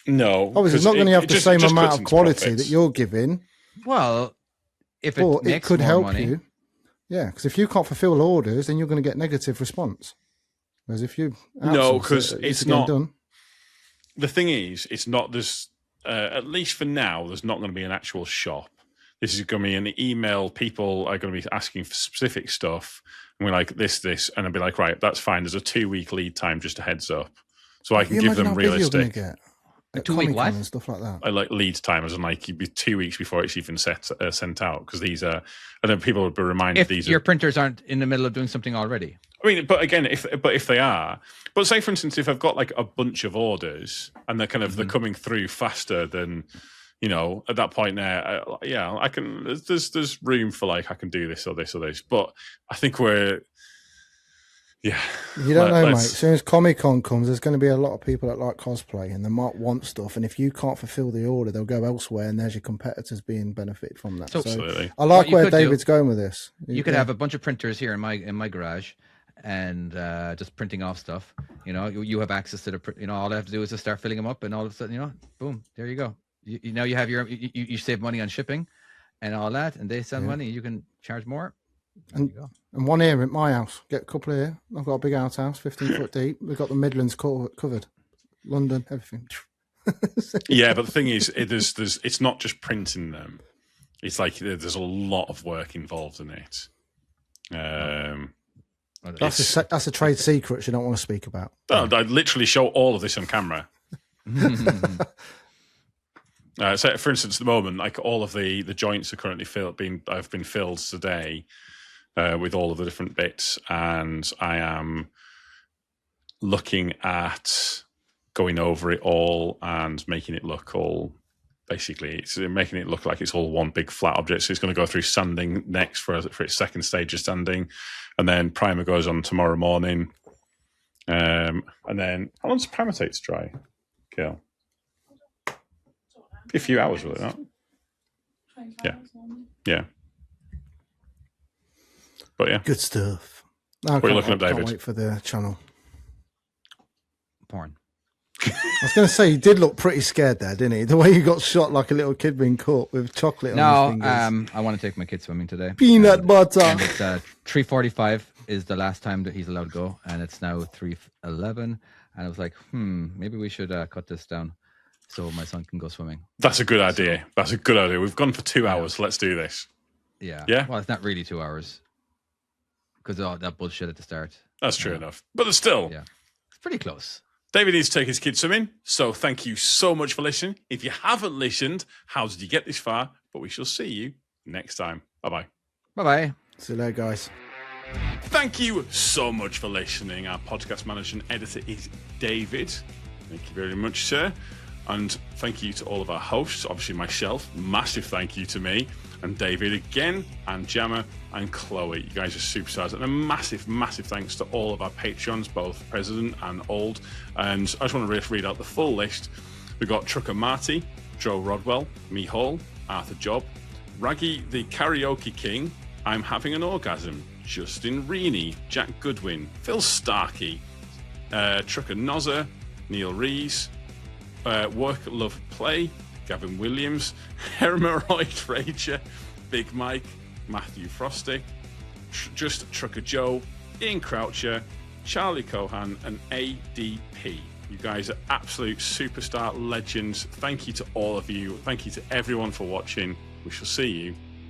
No. Obviously, it's not going to have the same amount of quality that you're giving. Well, if it could help money. you. Yeah, because if you can't fulfill orders, then you're going to get negative response. Whereas if you because it's not done. The thing is, it's not this. At least for now, there's not going to be an actual shop. This is going to be an email. People are going to be asking for specific stuff, and we're like this, and I'll be like, right, that's fine. There's a 2-week lead time, just a heads up, so I can give them realistic. A 2-week what? And stuff like that. I like lead time as in like you'd be 2 weeks before it's even sent out because these are, and then people would be reminded if your printers aren't in the middle of doing something already. I mean, but again, if they are, but say for instance, if I've got like a bunch of orders and they're kind of they're coming through faster than, at that point there, I can. There's room for like I can do this or this or this, but I think we're. Yeah. You don't know, mate. As soon as Comic-Con comes, there's going to be a lot of people that like cosplay and they might want stuff. And if you can't fulfill the order, they'll go elsewhere and there's your competitors being benefited from that. Absolutely. So I like where David's going with this. You could have a bunch of printers here in my garage and just printing off stuff. You have access to all I have to do is just start filling them up and all of a sudden, boom, there you go. You have you save money on shipping and all that and they send money. You can charge more. And one here at my house. Get a couple here. I've got a big outhouse, 15 foot deep. We've got the Midlands covered. London, everything. Yeah, but the thing is, it's not just printing them. It's like there's a lot of work involved in it. That's a trade secret you don't want to speak about. I literally show all of this on camera. So, for instance, at the moment, like all of the joints are currently have been filled today. With all of the different bits, and I am looking at going over it all and making it look all. Basically, it's making it look like it's all one big flat object. So it's going to go through sanding next for its second stage of sanding, and then primer goes on tomorrow morning. And then how long does primer take to dry? Gail? A few hours, will it not? Yeah. But yeah. Good stuff. What are you looking at, David? Can't wait for the channel. Porn. I was going to say, you did look pretty scared there, didn't he? The way you got shot like a little kid being caught with chocolate on his fingers. I want to take my kids swimming today. Peanut butter. And it's 3:45 is the last time that he's allowed to go, and it's now 3:11. And I was like, maybe we should cut this down so my son can go swimming. That's a good idea. That's a good idea. We've gone for 2 hours. So let's do this. Yeah. Yeah. Well, it's not really 2 hours because all that bullshit at the start. That's true enough. But there's still. Yeah. It's pretty close. David needs to take his kids swimming, so thank you so much for listening. If you haven't listened, how did you get this far? But we shall see you next time. Bye-bye. Bye-bye. See you later, guys. Thank you so much for listening. Our podcast manager and editor is David. Thank you very much, sir. And thank you to all of our hosts, obviously myself, massive thank you to me, and David again, and Jamma, and Chloe. You guys are superstars. And a massive, massive thanks to all of our Patreons, both President and Old. And I just want to read out the full list. We've got Trucker Marty, Joe Rodwell, Me Hall, Arthur Job, Raggy the Karaoke King, I'm Having an Orgasm, Justin Reaney, Jack Goodwin, Phil Starkey, Trucker Nozzer, Neil Rees, Work Love Play, Gavin Williams, Hermeroid Rager, Big Mike, Matthew Frosty, Just Trucker Joe, Ian Croucher, Charlie Cohan, and ADP. You guys are absolute superstar legends. Thank you to all of you. Thank you to everyone for watching. We shall see you